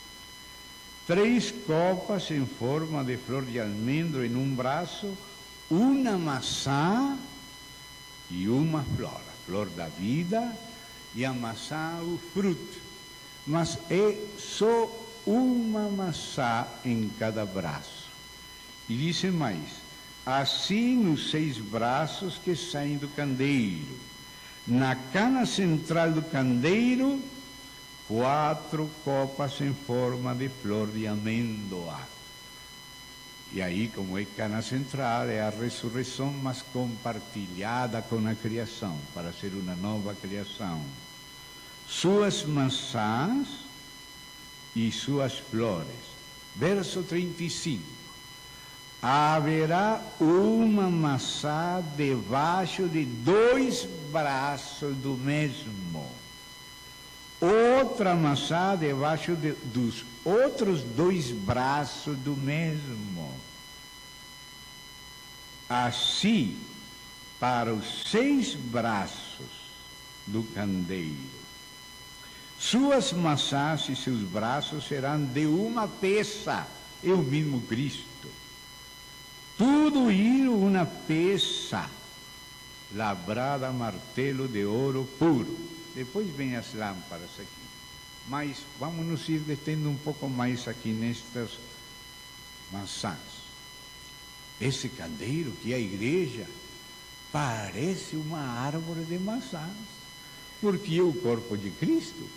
3 copas em forma de flor de almendro em um braço, uma maçã e uma flor, a flor da vida e a maçã o fruto. Mas é só uma maçã em cada braço. E diz mais: assim os 6 braços que saem do candeeiro. Na cana central do candeeiro, 4 copas em forma de flor de amêndoa. E aí, como é cana central, é a ressurreição, mas compartilhada com a criação, para ser uma nova criação. Suas maçãs e suas flores. Verso 35. Haverá uma maçã debaixo de 2 braços do mesmo, outra maçã debaixo dos outros 2 braços do mesmo. Assim, para os 6 braços do candeeiro, suas maçãs e seus braços serão de uma peça, é o mesmo Cristo. Tudo isso uma peça, labrada a martelo de ouro puro. Depois vem as lâmpadas aqui. Mas vamos nos ir detendo um pouco mais aqui nestas maçãs. Esse candeeiro que é a igreja parece uma árvore de maçãs, porque é o corpo de Cristo.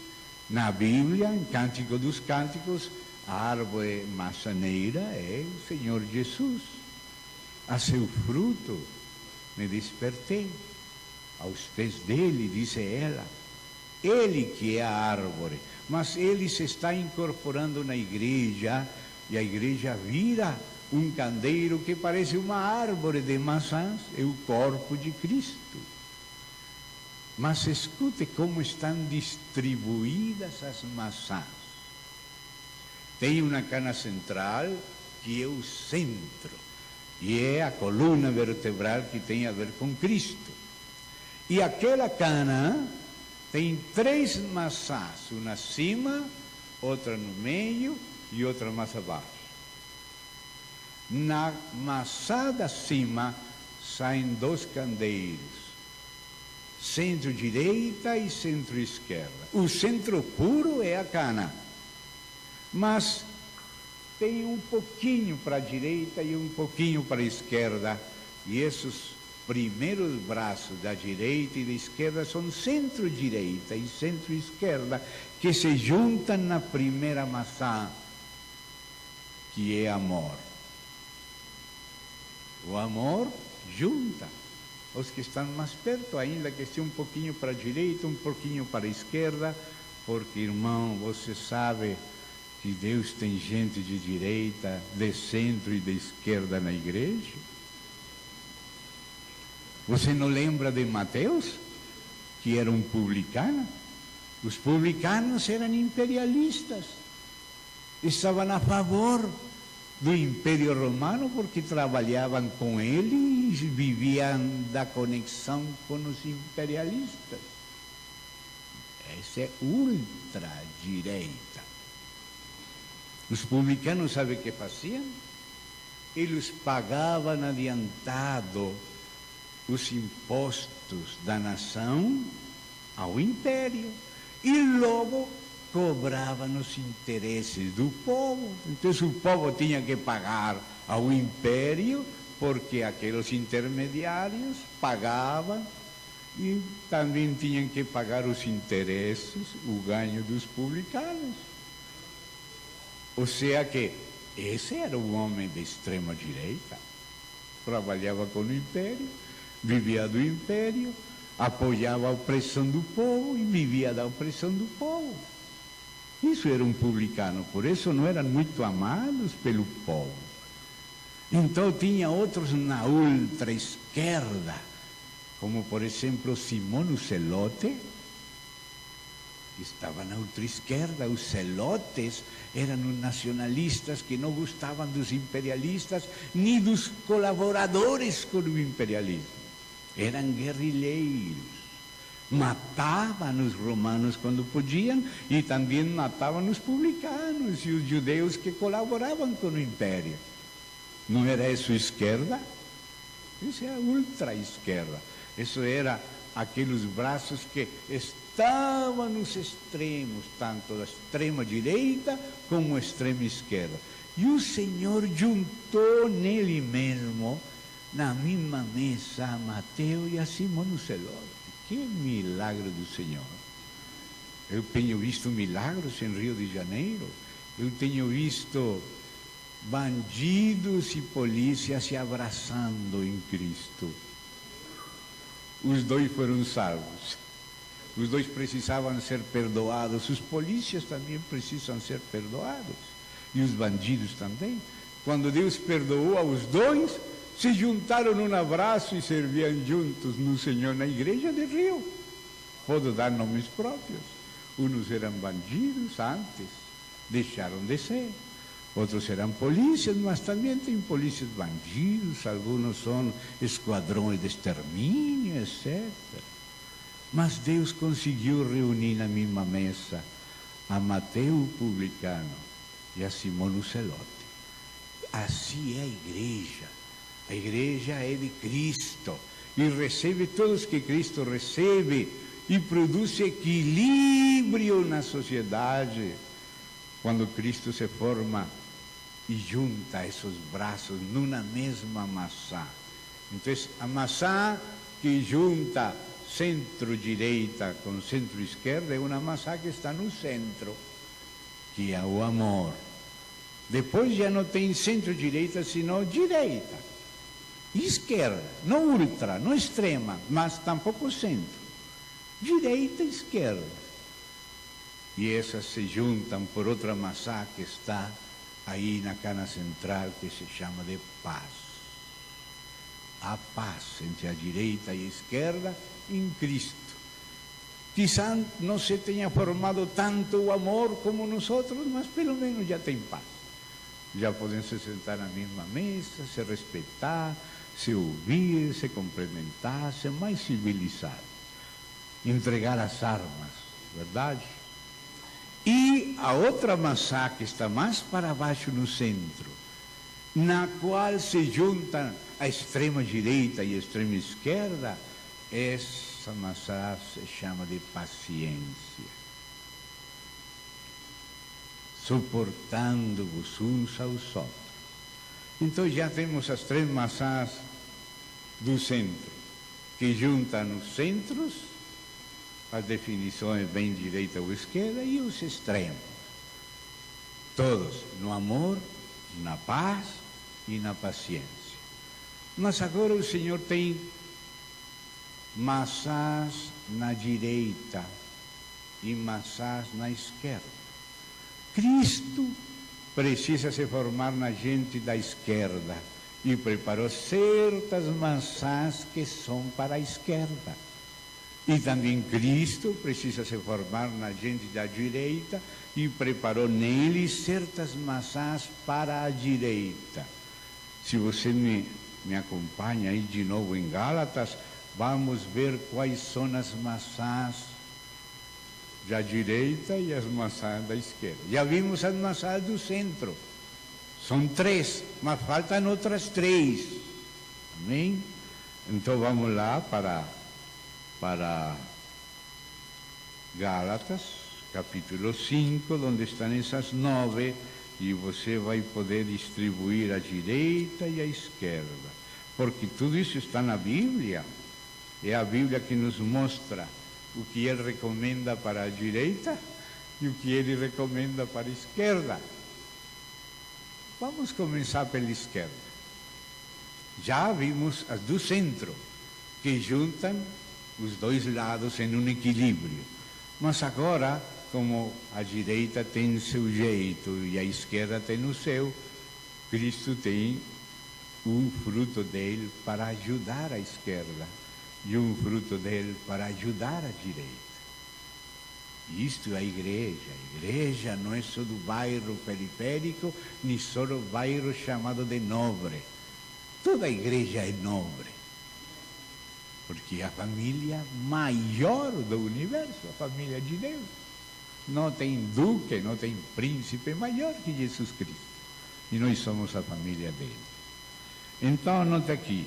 Na Bíblia, em Cântico dos Cânticos, a árvore maçaneira é o Senhor Jesus. A seu fruto me despertei. Aos pés dele, disse ela, ele que é a árvore, mas ele se está incorporando na igreja, e a igreja vira um candeeiro que parece uma árvore de maçãs, é o corpo de Cristo. Mas escute como estão distribuídas as maçãs. Tem uma cana central, que é o centro, e é a coluna vertebral que tem a ver com Cristo. E aquela cana tem 3 maçãs, uma acima, outra no meio e outra mais abaixo. Na maçã da cima saem 2 candeeiros, centro-direita e centro-esquerda. O centro puro é a cana, mas tem um pouquinho para a direita e um pouquinho para a esquerda, e esses primeiros braços da direita e da esquerda são centro-direita e centro-esquerda, que se juntam na primeira maçã, que é amor. O amor junta os que estão mais perto, ainda que esteja um pouquinho para a direita, um pouquinho para a esquerda, porque, irmão, você sabe que Deus tem gente de direita, de centro e de esquerda na igreja? Você não lembra de Mateus, que era um publicano? Os publicanos eram imperialistas, estavam a favor do Império Romano porque trabalhavam com ele e viviam da conexão com os imperialistas. Essa é ultradireita. Os publicanos, sabe o que faziam? Eles pagavam adiantado os impostos da nação ao império e logo cobravam os interesses do povo. Então o povo tinha que pagar ao império, porque aqueles intermediários pagavam e também tinham que pagar os interesses, o ganho dos publicanos. Ou seja que esse era um homem de extrema direita, trabalhava com o império, vivia do império, apoiava a opressão do povo e vivia da opressão do povo. Isso era um publicano, por isso não eram muito amados pelo povo. Então tinha outros na ultra-esquerda, como por exemplo Simão Zelote, que estava na ultra-esquerda. Os zelotes eram os nacionalistas que não gostavam dos imperialistas, nem dos colaboradores com o imperialismo. Eram guerrilheiros, matavam os romanos quando podiam e também matavam os publicanos e os judeus que colaboravam com o império. Não era isso esquerda? Isso é a ultra-esquerda. Isso era aqueles braços que estavam nos extremos, tanto da extrema-direita como da extrema-esquerda. E o Senhor juntou nele mesmo, na mesma mesa, a Mateus e a Simão Zelote. Que milagre do Senhor! Eu tenho visto milagres em Rio de Janeiro, eu tenho visto bandidos e polícias se abraçando em Cristo. Os dois foram salvos. Os dois precisavam ser perdoados. Os polícias também precisam ser perdoados. E os bandidos também. Quando Deus perdoou aos dois, se juntaram num abraço e serviam juntos no Senhor na igreja de Rio. Posso dar nomes próprios. Uns eram bandidos antes, deixaram de ser. Outros eram polícias, mas também tem polícias bandidos, alguns são esquadrões de extermínio, etc. Mas Deus conseguiu reunir na mesma mesa a Mateus publicano e a Simão Zelote. Assim é a igreja. A igreja é de Cristo e recebe todos que Cristo recebe e produz equilíbrio na sociedade quando Cristo se forma e junta esses braços numa mesma maçã. Então, a maçã que junta centro-direita com centro-esquerda é uma maçã que está no centro, que é o amor. Depois já não tem centro-direita, senão direita. Esquerda, não ultra, não extrema, mas tampouco centro. Direita e esquerda. E essas se juntam por outra maçã que está aí na cana central, que se chama de paz. A paz entre a direita e a esquerda em Cristo. Quizá não se tenha formado tanto o amor como nós outros, mas pelo menos já tem paz. Já podem se sentar na mesma mesa, se respeitar, se ouvir, se cumprimentar, ser mais civilizado. Entregar as armas, verdade? E a outra maçã que está mais para baixo no centro, na qual se juntam a extrema direita e a extrema esquerda, essa maçã se chama de paciência. Suportando-vos uns aos outros. Então já temos as três maçãs do centro, que juntam os centros, as definições bem direita ou esquerda, e os extremos. Todos no amor, na paz e na paciência. Mas agora o Senhor tem maçãs na direita e maçãs na esquerda. Cristo precisa se formar na gente da esquerda e preparou certas maçãs que são para a esquerda. E também Cristo precisa se formar na gente da direita e preparou nele certas maçãs para a direita. Se você me acompanha aí de novo em Gálatas, vamos ver quais são as maçãs da direita e as maçãs da esquerda. Já vimos as maçãs do centro. São 3, mas faltam outras 3. Amém? Então vamos lá para Gálatas, capítulo 5, onde estão essas 9, e você vai poder distribuir a direita e a esquerda. Porque tudo isso está na Bíblia. É a Bíblia que nos mostra o que ele recomenda para a direita e o que ele recomenda para a esquerda. Vamos começar pela esquerda. Já vimos as do centro, que juntam os dois lados em um equilíbrio. Mas agora, como a direita tem seu jeito e a esquerda tem o seu, Cristo tem um fruto dele para ajudar a esquerda e um fruto dele para ajudar a direita. Isto é a igreja. A igreja não é só do bairro periférico, nem só do bairro chamado de nobre. Toda a igreja é nobre. Porque é a família maior do universo, a família de Deus. Não tem duque, não tem príncipe maior que Jesus Cristo. E nós somos a família dele. Então, note aqui.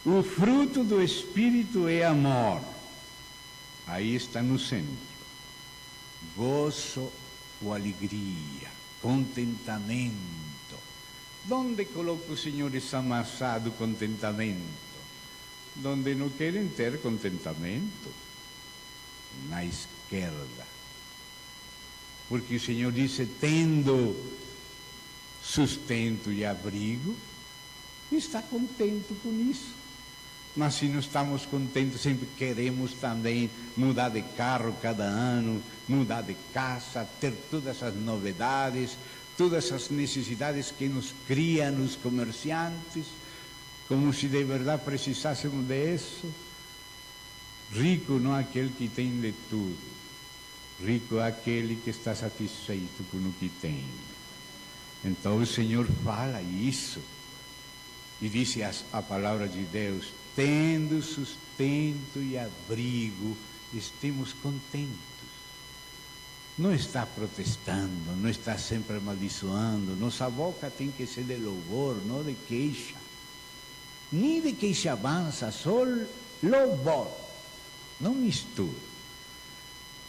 O fruto do Espírito é amor. Aí está no centro. Gozo ou alegria, contentamento. Onde coloca o Senhor essa maçã do contentamento? Donde não querem ter contentamento? Na esquerda. Porque o Senhor disse, tendo sustento e abrigo, está contente com isso. Mas se não estamos contentes, sempre queremos também mudar de carro cada ano, mudar de casa, ter todas as novidades, todas as necessidades que nos criam os comerciantes, como se de verdade precisássemos disso. Rico não é aquele que tem de tudo, rico é aquele que está satisfeito com o que tem. Então o Senhor fala isso, e disse a palavra de Deus, tendo sustento e abrigo, estemos contentes. Não está protestando, não está sempre amaldiçoando. Nossa boca tem que ser de louvor, não de queixa. Nem de queixa avança, só louvor. Não mistura.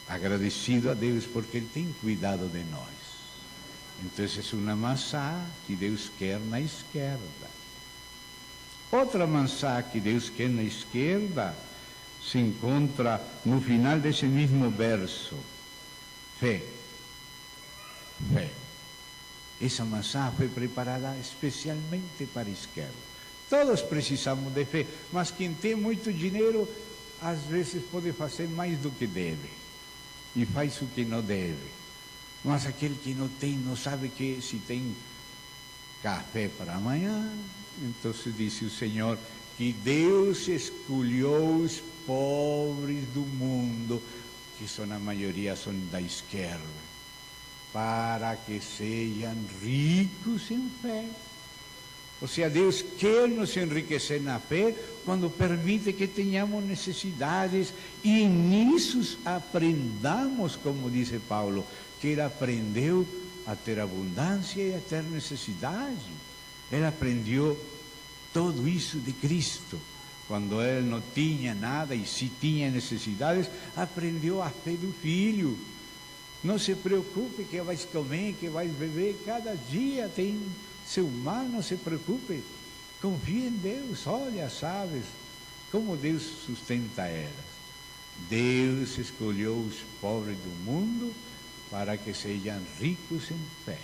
Agradecido a Deus porque Ele tem cuidado de nós. Então, é uma maçã que Deus quer na esquerda. Outra maçã que Deus quer na esquerda se encontra no final desse mesmo verso. Fé. Fé. Essa maçã foi preparada especialmente para a esquerda. Todos precisamos de fé, mas quem tem muito dinheiro, às vezes pode fazer mais do que deve, e faz o que não deve. Mas aquele que não tem, não sabe que se tem café para amanhã. Então disse o Senhor que Deus escolheu os pobres do mundo, que são a maioria são da esquerda, para que sejam ricos em fé. Ou seja, Deus quer nos enriquecer na fé quando permite que tenhamos necessidades e nisso aprendamos, como diz Paulo, que ele aprendeu a ter abundância e a ter necessidade. Ele aprendeu tudo isso de Cristo. Quando ele não tinha nada e se tinha necessidades, aprendeu a fé do Filho. Não se preocupe que vais comer, que vais beber, cada dia tem seu mal, não se preocupe. Confie em Deus, olha, sabes como Deus sustenta elas. Deus escolheu os pobres do mundo para que sejam ricos em fé.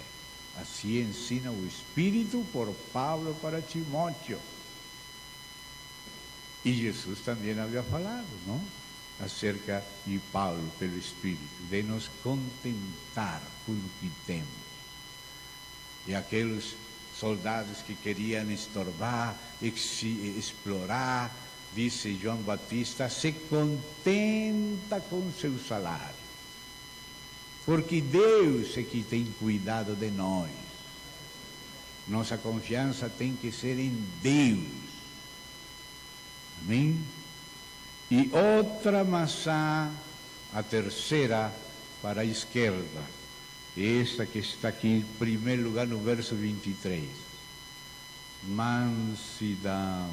Assim ensina o Espírito por Paulo para Timóteo. E Jesus também havia falado, não? Acerca de Paulo, pelo Espírito, de nos contentar com o que temos. E aqueles soldados que queriam estorvar, explorar, disse João Batista, se contenta com seu salário. Porque Deus é que tem cuidado de nós. Nossa confiança tem que ser em Deus. Amém? E outra maçã, a terceira, para a esquerda. Esta que está aqui em primeiro lugar no verso 23. Mansidão.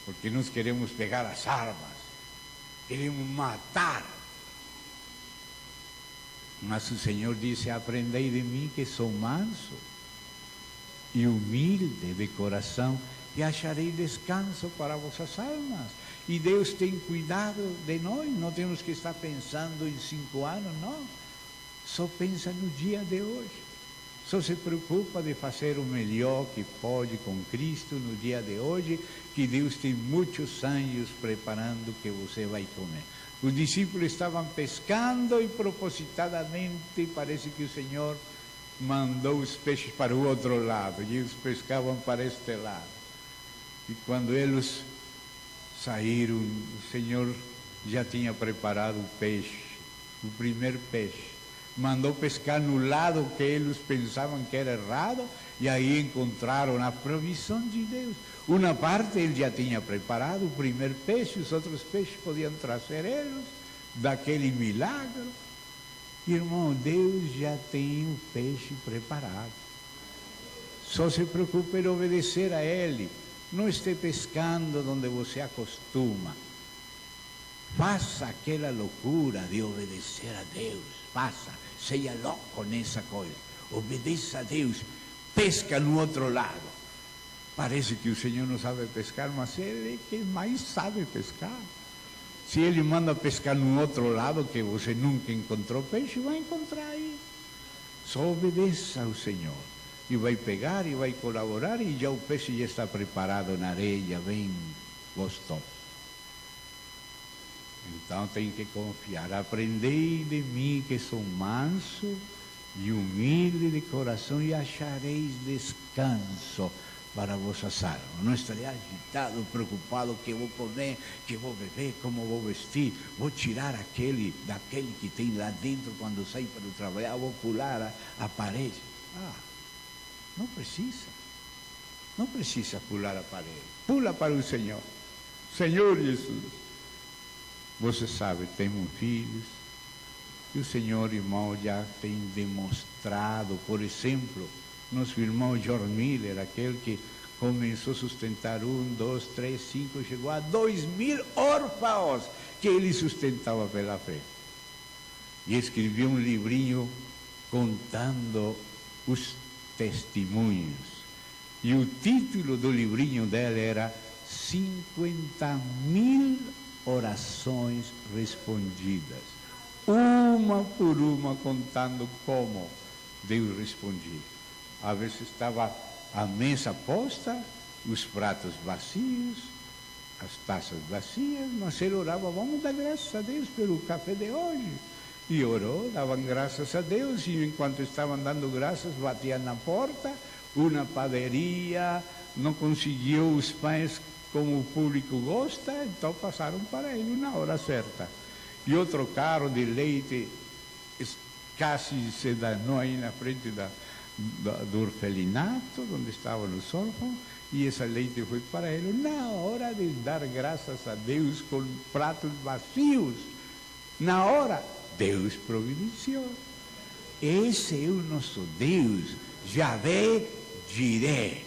Porque nós queremos pegar as armas, queremos matar. Mas o Senhor disse, aprendei de mim que sou manso e humilde de coração, e acharei descanso para vossas almas. E Deus tem cuidado de nós, não temos que estar pensando em 5 anos, não. Só pensa no dia de hoje. Só se preocupa de fazer o melhor que pode com Cristo no dia de hoje, que Deus tem muitos anos preparando o que você vai comer. Os discípulos estavam pescando e propositadamente parece que o Senhor mandou os peixes para o outro lado, e eles pescavam para este lado. E quando eles saíram, o Senhor já tinha preparado o peixe, o primeiro peixe. Mandou pescar no lado que eles pensavam que era errado, e aí encontraram a provisão de Deus. Uma parte ele já tinha preparado, o primeiro peixe, os outros peixes podiam trazer eles daquele milagre. Irmão, Deus já tem o peixe preparado. Só se preocupe em obedecer a Ele. Não esteja pescando onde você acostuma. Faça aquela loucura de obedecer a Deus. Faça, seja louco nessa coisa. Obedeça a Deus. Pesca no outro lado. Parece que o Senhor não sabe pescar, mas Ele é quem mais sabe pescar. Se Ele manda pescar no outro lado que você nunca encontrou peixe, vai encontrar aí. Só obedeça ao Senhor. E vai pegar e vai colaborar, e já o peixe já está preparado na areia, bem gostoso. Então tem que confiar. Aprendei de mim que sou manso e humilde de coração, e achareis descanso para vossas almas. Não estarei agitado, preocupado, que vou comer, que vou beber, como vou vestir, vou tirar daquele que tem lá dentro quando sai para o trabalho, vou pular a parede. Não precisa. Não precisa pular a parede. Pula para o Senhor. Senhor Jesus, você sabe, temos filhos, e o Senhor, irmão, já tem demonstrado, por exemplo, nosso irmão George Miller, aquele que começou a sustentar 1, 2, 3, 5, chegou a 2.000 órfãos que ele sustentava pela fé. E escreveu um livrinho contando os testemunhos. E o título do livrinho dela era 50.000 orações respondidas, uma por uma, contando como Deus respondia. Às vezes estava a mesa posta, os pratos vazios, as taças vazias, mas ele orava: vamos dar graças a Deus pelo café de hoje. E orou, davam graças a Deus, e enquanto estavam dando graças, batiam na porta. Uma padaria não conseguiu os pães como o público gosta, então passaram para ele na hora certa. E outro carro de leite quase se danou aí na frente do orfelinato, onde estavam os órfãos, e esse leite foi para ele na hora de dar graças a Deus com pratos vazios. Na hora, Deus providenciou. Esse é o nosso Deus, Yahvé Jireh,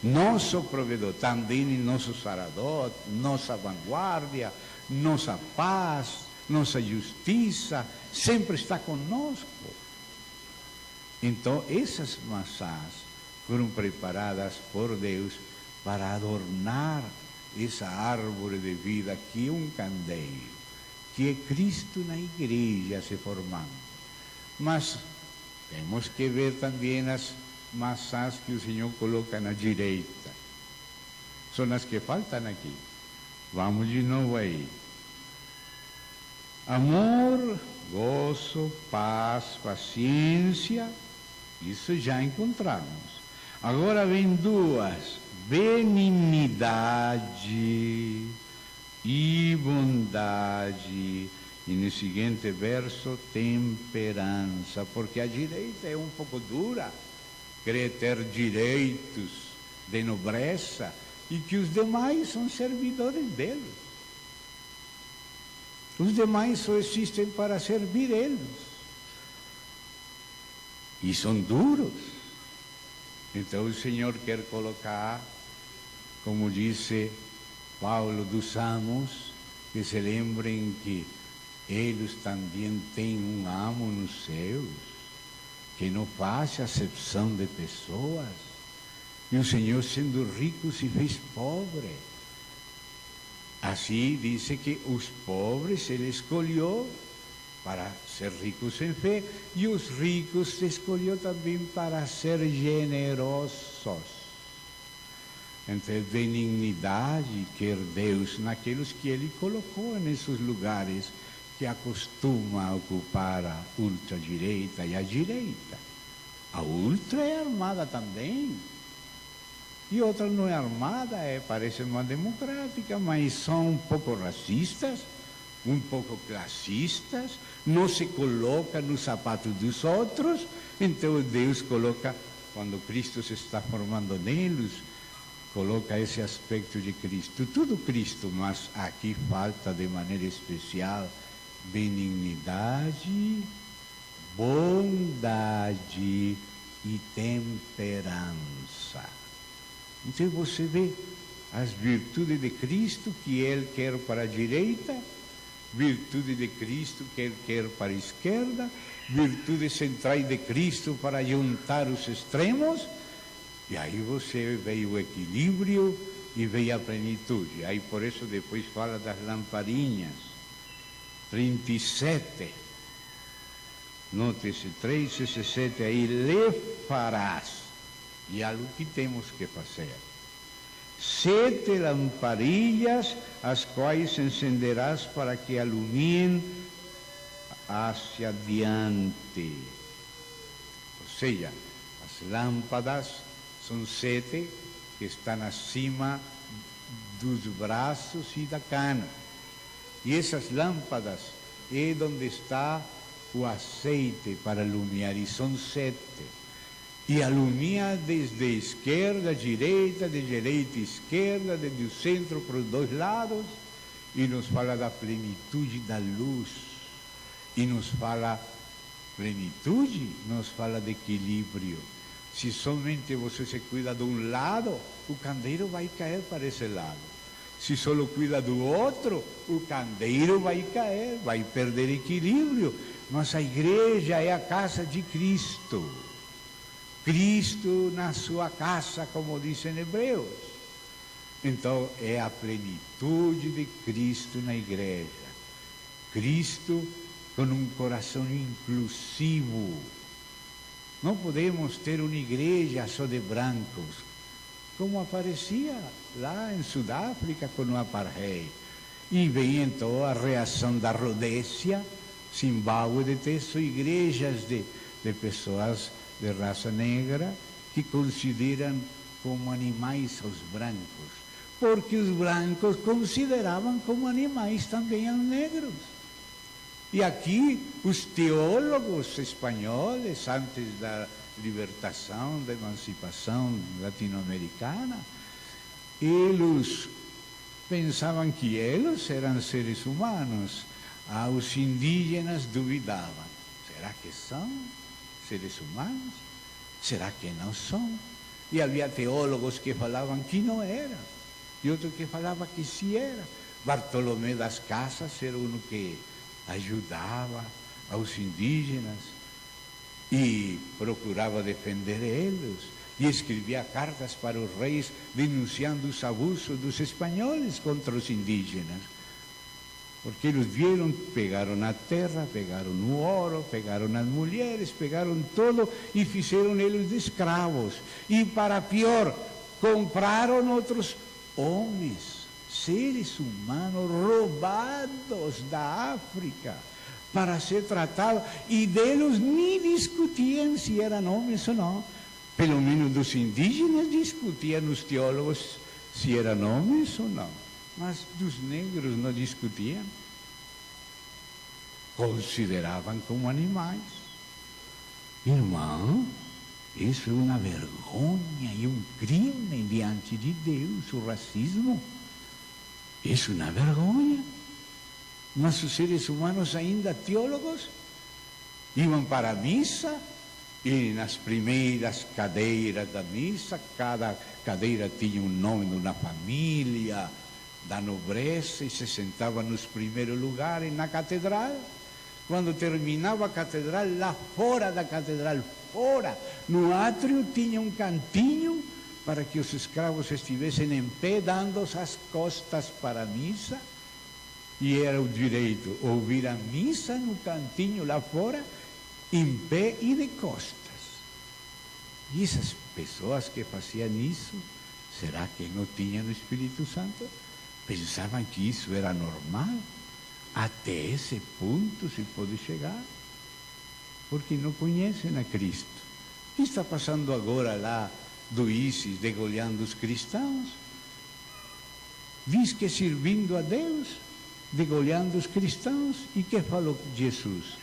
nosso provedor, também nosso sacerdote, nossa vanguarda, nossa paz, nossa justiça, sempre está conosco. Então, essas maçãs foram preparadas por Deus para adornar essa árvore de vida que é um candeeiro, que é Cristo na igreja se formando. Mas temos que ver também as maçãs que o Senhor coloca na direita. São as que faltam aqui. Vamos de novo aí. Amor, gozo, paz, paciência, isso já encontramos. Agora vem duas: benignidade e bondade. E no seguinte verso, temperança, porque a direita é um pouco dura, quer ter direitos de nobreza, e que os demais são servidores deles. Os demais só existem para servir eles. E são duros. Então o Senhor quer colocar, como disse Paulo dos Salmos, que se lembrem que eles também têm um amo nos céus, que não faz acepção de pessoas. E o Senhor, sendo rico, se fez pobre. Assim diz que os pobres Ele escolheu para ser ricos em fé, e os ricos se escolheu também para ser generosos. Então, benignidade quer Deus naqueles que Ele colocou nesses lugares que acostuma ocupar a ultradireita e a direita. A ultra é armada também. E outra não é armada, parece uma democrática, mas são um pouco racistas, um pouco classistas, não se coloca nos sapatos dos outros. Então Deus coloca, quando Cristo se está formando neles, coloca esse aspecto de Cristo. Tudo Cristo, mas aqui falta de maneira especial benignidade, bondade e temperança. Então você vê as virtudes de Cristo que Ele quer para a direita, virtude de Cristo que Ele quer para a esquerda, virtudes centrais de Cristo para juntar os extremos, e aí você vê o equilíbrio e vê a plenitude. Aí por isso depois fala das lamparinhas. 37, note-se, 3 e 17, aí lhe farás, e é algo que temos que fazer. 7 lamparilhas, as quais encenderás para que alumiem hacia adiante. Ou seja, as lâmpadas são 7 que estão acima dos braços e da cana. E essas lâmpadas é onde está o azeite para alumiar, e são 7. E alumia desde esquerda a direita, de direita a esquerda, desde o centro para os dois lados, e nos fala da plenitude da luz. E nos fala plenitude, nos fala de equilíbrio. Se somente você se cuida de um lado, o candeeiro vai cair para esse lado. Se só cuida do outro, o candeeiro vai cair, vai perder equilíbrio. Mas a igreja é a casa de Cristo. Cristo na sua casa, como dizem Hebreus. Então, é a plenitude de Cristo na igreja. Cristo com um coração inclusivo. Não podemos ter uma igreja só de brancos, como aparecia lá em Sudáfrica com o apartheid. E vem então a reação da Rodésia, Zimbábue, de ter só igrejas de pessoas de raça negra que consideram como animais os brancos, porque os brancos consideravam como animais também os negros. E aqui os teólogos espanhóis, antes da libertação, da emancipação latino-americana, eles pensavam que eles eram seres humanos. Os indígenas duvidavam. Será que são seres humanos? Será que não são? E havia teólogos que falavam que não era, e outros que falavam que sim era. Bartolomé das Casas era um que ajudava aos indígenas e procurava defender eles, e escrevia cartas para os reis denunciando os abusos dos espanhóis contra os indígenas, porque eles viram, pegaram a terra, pegaram o ouro, pegaram as mulheres, pegaram tudo e fizeram eles de escravos, e para pior, compraram outros homens, seres humanos roubados da África para ser tratados, e deles nem discutiam se eram homens ou não. Pelo menos dos indígenas discutiam os teólogos se eram homens ou não, mas dos negros não discutiam. Consideravam como animais. Irmão, isso é uma vergonha e um crime diante de Deus, o racismo. Isso é uma vergonha. Nossos seres humanos, ainda teólogos, iam para a missa, e nas primeiras cadeiras da missa, cada cadeira tinha um nome de uma família, da nobreza, e se sentavam nos primeiros lugares na catedral. Quando terminava a catedral, lá fora da catedral, fora, no átrio, tinha um cantinho para que os escravos estivessem em pé, dando as costas para a missa, e era o direito ouvir a missa no cantinho lá fora, em pé e de costas. E essas pessoas que faziam isso, será que não tinham o Espírito Santo? Pensavam que isso era normal? Até esse ponto se pode chegar, porque não conhecem a Cristo. O que está passando agora lá do ISIS, degolhando os cristãos? Diz que servindo a Deus, degolhando os cristãos. E que falou Jesus?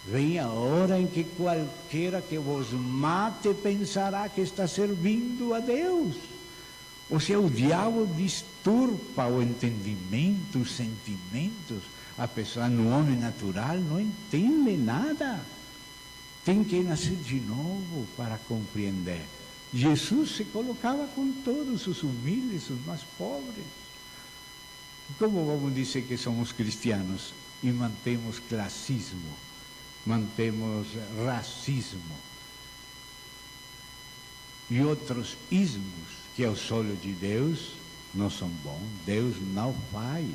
Vem a hora em que qualquer que vos mate pensará que está servindo a Deus. Ou seja, o diabo disturba o entendimento, os sentimentos. A pessoa, no homem natural, não entende nada. Tem que nascer de novo para compreender. Jesus se colocava com todos os humildes, os mais pobres. Como vamos dizer que somos cristianos e mantemos classismo, mantemos racismo e outros ismos que aos olhos de Deus não são bons? Deus não faz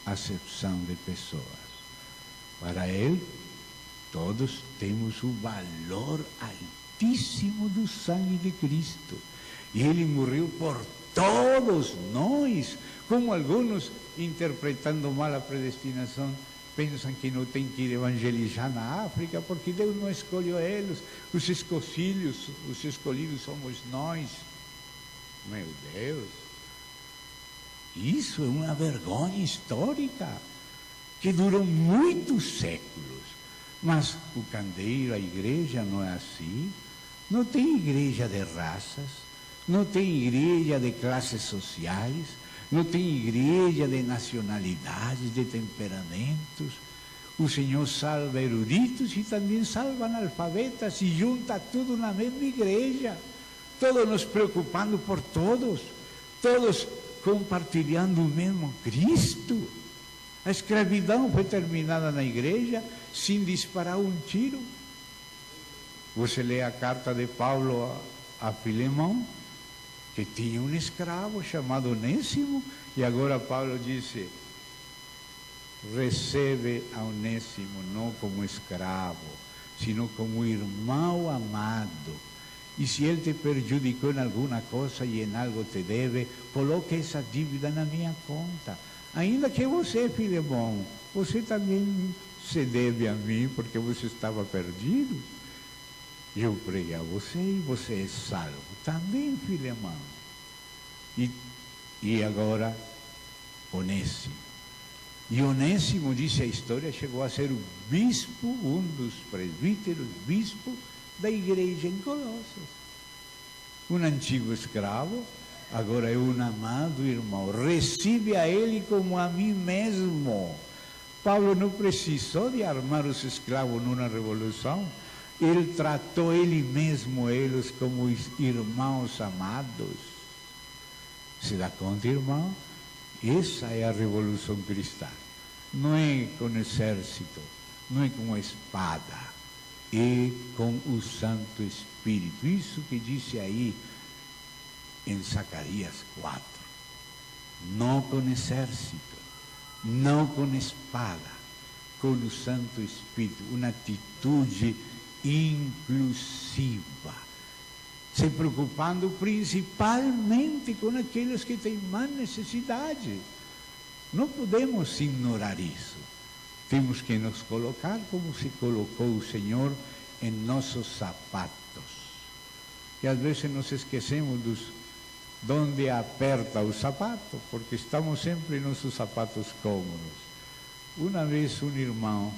acepção de pessoas. Para Ele, todos temos o valor altíssimo do sangue de Cristo. E Ele morreu por todos nós. Como alguns, interpretando mal a predestinação, pensam que não tem que ir evangelizar na África, porque Deus não escolheu eles. Os escolhidos somos nós. Meu Deus! Isso é uma vergonha histórica, que durou muitos séculos. Mas o candeeiro, a igreja, não é assim. Não tem igreja de raças, não tem igreja de classes sociais, não tem igreja de nacionalidades, de temperamentos. O Senhor salva eruditos e também salva analfabetas, e junta tudo na mesma igreja. Todos nos preocupando por todos, todos compartilhando o mesmo Cristo. A escravidão foi terminada na igreja sem disparar um tiro. Você lê a carta de Paulo a Filemão, que tinha um escravo chamado Onésimo, e agora Paulo disse: recebe a Onésimo não como escravo, sino como irmão amado. E se ele te prejudicou em alguma coisa e em algo te deve, coloque essa dívida na minha conta. Ainda que você, Filemão, você também se deve a mim, porque você estava perdido. Eu preguei a você e você é salvo. Também, Filemão. E agora, Onésimo. E Onésimo, disse a história, chegou a ser o bispo, um dos presbíteros, bispo da igreja em Colossos. Um antigo escravo, agora é um amado irmão. Recebe a ele como a mim mesmo. Paulo não precisou de armar os escravos numa revolução. Ele tratou ele mesmo, eles, como irmãos amados. Se dá conta, irmão? Essa é a revolução cristã. Não é com exército, não é com a espada, é com o Santo Espírito. Isso que disse aí em Zacarias 4. Não com exército, não com espada, com o Santo Espírito. Uma atitude inclusiva, se preocupando principalmente com aqueles que têm mais necessidade. Não podemos ignorar isso. Temos que nos colocar como se colocou o Senhor em nossos sapatos. E às vezes nos esquecemos de onde aperta o sapato, porque estamos sempre em nossos sapatos cômodos. Uma vez um irmão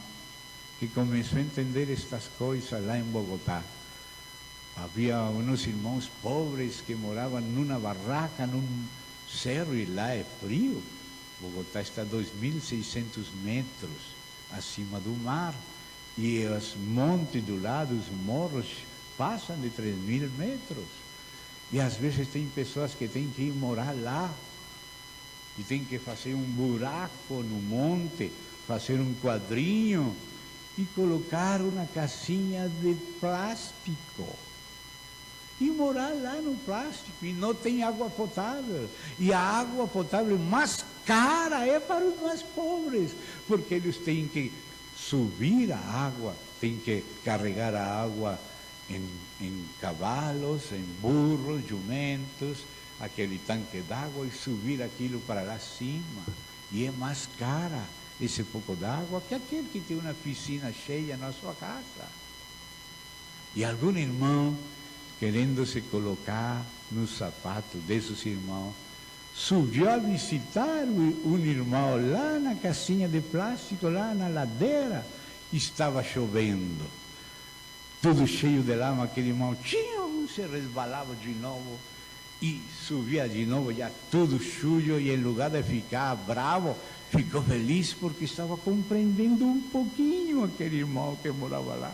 que começou a entender estas coisas lá em Bogotá, havia uns irmãos pobres que moravam numa barraca, num cerro, e lá é frio. Bogotá está a 2.600 metros acima do mar, e os montes do lado, os morros, passam de 3.000 metros. E às vezes tem pessoas que têm que ir morar lá, e tem que fazer um buraco no monte, fazer um quadrinho, e colocar uma casinha de plástico. E morar lá no plástico, e não tem água potável. E a água potável mais cara é para os mais pobres, porque eles têm que subir a água, têm que carregar a água em cavalos, em burros, jumentos, aquele tanque d'água, e subir aquilo para lá cima. E é mais cara esse pouco d'água que aquele que tem uma piscina cheia na sua casa. E algum irmão, querendo se colocar no sapato desses irmãos, subiu a visitar um irmão lá na casinha de plástico, lá na ladeira. Estava chovendo, tudo cheio de lama. Aquele irmão se resbalava de novo e subia de novo, já tudo sujo, e em lugar de ficar bravo, ficou feliz porque estava compreendendo um pouquinho aquele irmão que morava lá.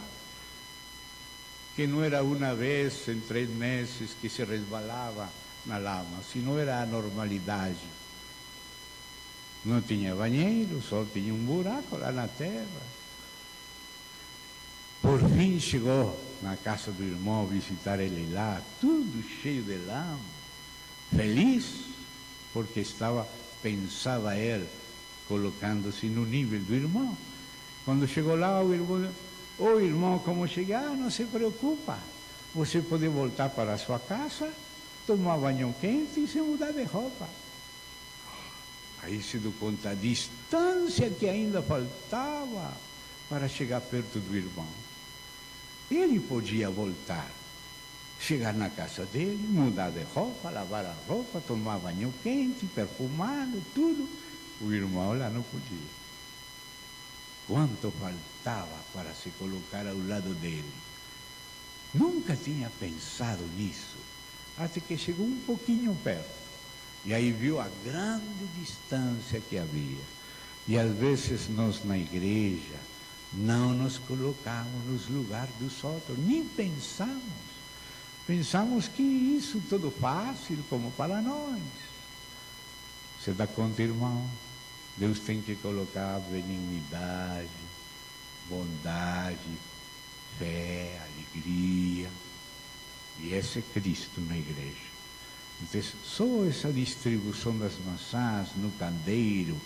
Que não era uma vez em 3 meses que se resbalava na lama, senão era a normalidade. Não tinha banheiro, só tinha um buraco lá na terra. Por fim chegou na casa do irmão visitar ele lá, tudo cheio de lama, feliz, porque pensava ele, colocando-se no nível do irmão. Quando chegou lá, o irmão, como chegar, não se preocupa. Você pode voltar para a sua casa, tomar banho quente e se mudar de roupa. Aí se deu conta a distância que ainda faltava para chegar perto do irmão. Ele podia voltar, chegar na casa dele, mudar de roupa, lavar a roupa, tomar banho quente, perfumado, tudo. O irmão lá não podia. Quanto faltava para se colocar ao lado dele? Nunca tinha pensado nisso, até que chegou um pouquinho perto. E aí viu a grande distância que havia. E às vezes nós na igreja não nos colocamos nos lugares dos outros, nem pensamos. Pensamos que isso tudo fácil como para nós. Você dá conta, irmão? Deus tem que colocar benignidade, bondade, fé, alegria. E esse é Cristo na igreja. Então, só essa distribuição das maçãs no candeeiro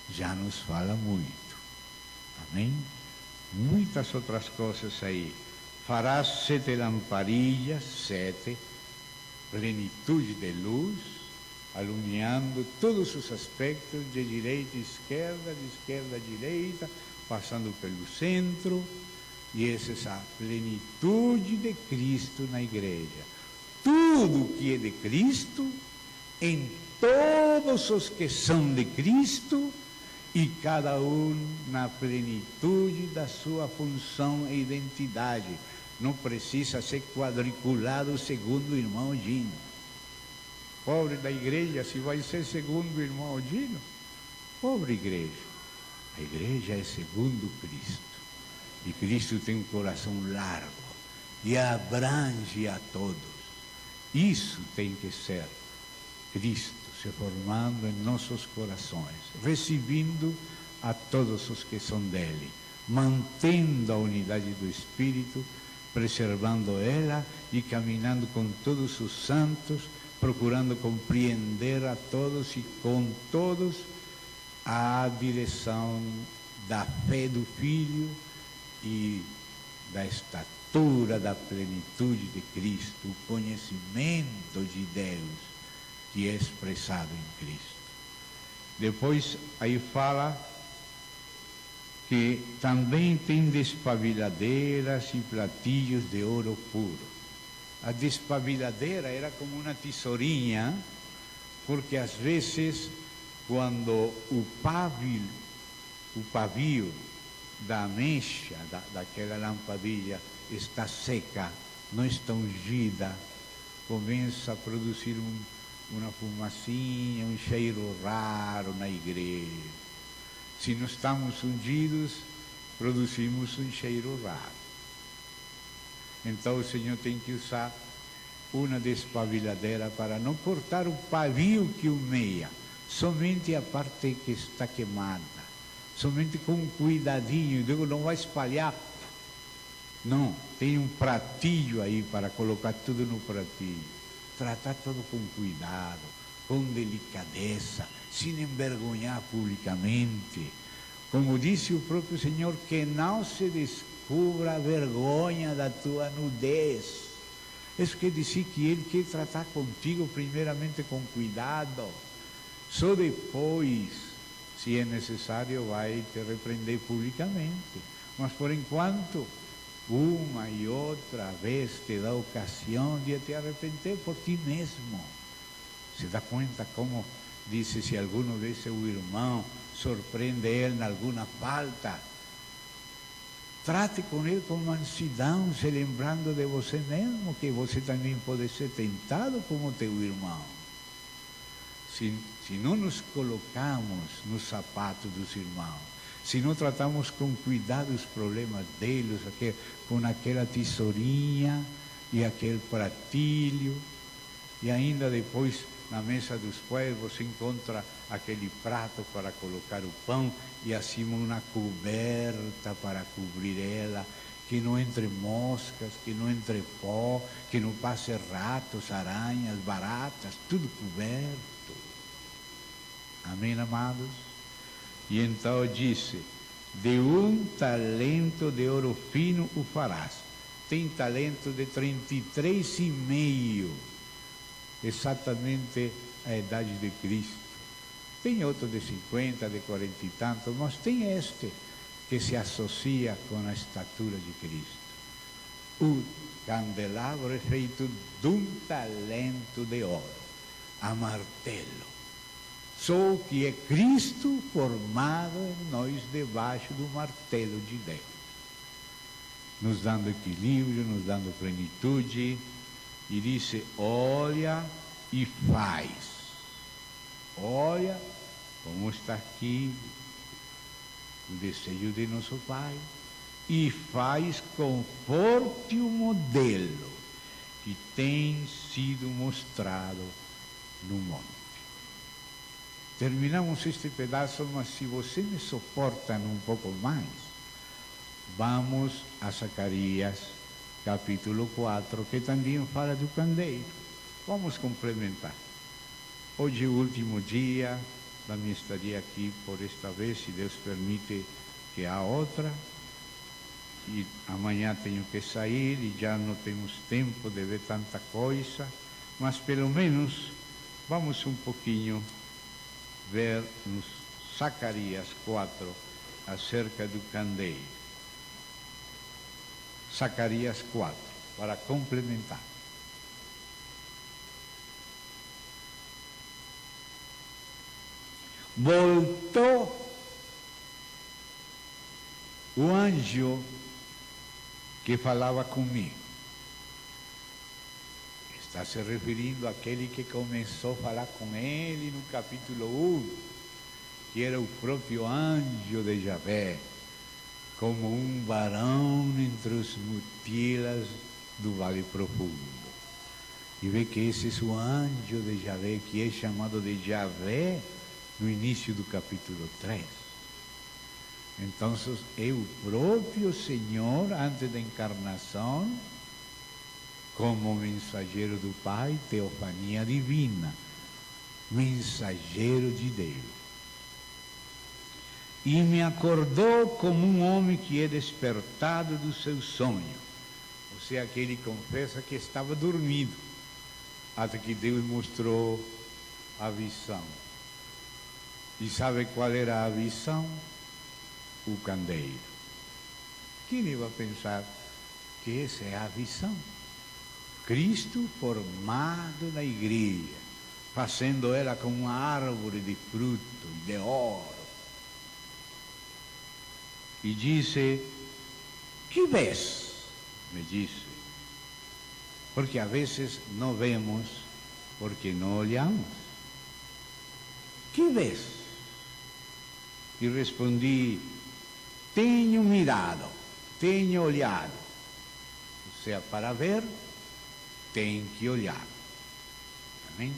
já nos fala muito. Amém? Muitas outras coisas aí. Farás 7 lamparilhas, 7, plenitude de luz, alumiando todos os aspectos, de direita a esquerda, de esquerda a direita, passando pelo centro. E essa é a plenitude de Cristo na igreja. Tudo que é de Cristo, em todos os que são de Cristo, e cada um na plenitude da sua função e identidade. Não precisa ser quadriculado segundo o irmão Gino. Pobre da igreja, se vai ser segundo o irmão Gino. Pobre igreja. A igreja é segundo Cristo. E Cristo tem um coração largo e abrange a todos. Isso tem que ser Cristo se formando em nossos corações, recebendo a todos os que são dele, mantendo a unidade do Espírito, preservando ela e caminhando com todos os santos, procurando compreender a todos e com todos a direção da fé do Filho e da estatura da plenitude de Cristo, o conhecimento de Deus que é expressado em Cristo. Depois aí fala que também tem despabiladeiras e platilhos de ouro puro. A despabiladeira era como uma tesourinha, porque às vezes quando o pavio da ameixa, daquela lampadilha, está seca, não está ungida, começa a produzir uma fumacinha, um cheiro raro na igreja. Se não estamos ungidos, produzimos um cheiro raro. Então o Senhor tem que usar uma despabiladeira para não cortar o pavio que o meia, somente a parte que está queimada, somente com cuidadinho. Deus não vai espalhar. Não, tem um pratilho aí para colocar tudo no pratilho. Tratar tudo com cuidado, com delicadeza, sem envergonhar publicamente. Como disse o próprio Senhor, que não se descubra a vergonha da tua nudez. Isso quer dizer que Ele quer tratar contigo primeiramente com cuidado. Só depois, se é necessário, vai te repreender publicamente. Mas por enquanto, uma e outra vez te dá ocasião de te arrepender por ti mesmo. Se dá conta como disse, se alguno vê seu irmão, surpreende ele em alguma falta, trate com ele com mansidão, se lembrando de você mesmo, que você também pode ser tentado como teu irmão. Se não nos colocamos nos sapatos dos irmãos, se não tratamos com cuidado os problemas deles, com aquela tesourinha e aquele pratilho, e ainda depois na mesa dos pães você encontra aquele prato para colocar o pão e acima uma coberta para cobrir ela, que não entre moscas, que não entre pó, que não passe ratos, aranhas, baratas, tudo coberto. Amém, amados? E então disse, de 1 talento de ouro fino o farás. Tem talento de 33,5, exatamente a idade de Cristo. Tem outro de 50, de 40 e tantos, mas tem este que se associa com a estatura de Cristo. O candelabro é feito de 1 talento de ouro, a martelo. Só o que é Cristo formado em nós debaixo do martelo de Deus, nos dando equilíbrio, nos dando plenitude. E disse, olha e faz. Olha como está aqui o desejo de nosso Pai, e faz conforme o modelo que tem sido mostrado no monte. Terminamos este pedaço, mas se você me suporta um pouco mais, vamos a Zacarias, capítulo 4, que também fala do candeeiro. Vamos complementar. Hoje é o último dia da minha estadia aqui por esta vez, se Deus permite que há outra. E amanhã tenho que sair e já não temos tempo de ver tanta coisa, mas pelo menos vamos um pouquinho ver no Zacarias 4 acerca do candeeiro. Zacarias 4, para complementar. Voltou o anjo que falava comigo. Está se referindo àquele que começou a falar com ele no capítulo 1, que era o próprio anjo de Javé, como um varão entre os mutilas do Vale Profundo. E vê que esse é o anjo de Javé, que é chamado de Javé no início do capítulo 3. Então, é o próprio Senhor, antes da encarnação, como mensageiro do Pai, teofania divina, mensageiro de Deus. E me acordou como um homem que é despertado do seu sonho. Ou seja, aquele confessa que estava dormindo, até que Deus mostrou a visão. E sabe qual era a visão? O candeeiro. Quem iba a pensar que essa é a visão? Cristo formado na igreja, fazendo ela como uma árvore de fruto e de ouro. E disse: que vês? Me disse. Porque às vezes não vemos porque não olhamos. Que vês? E respondi: tenho mirado, tenho olhado. Ou seja, para ver, tem que olhar. Amém?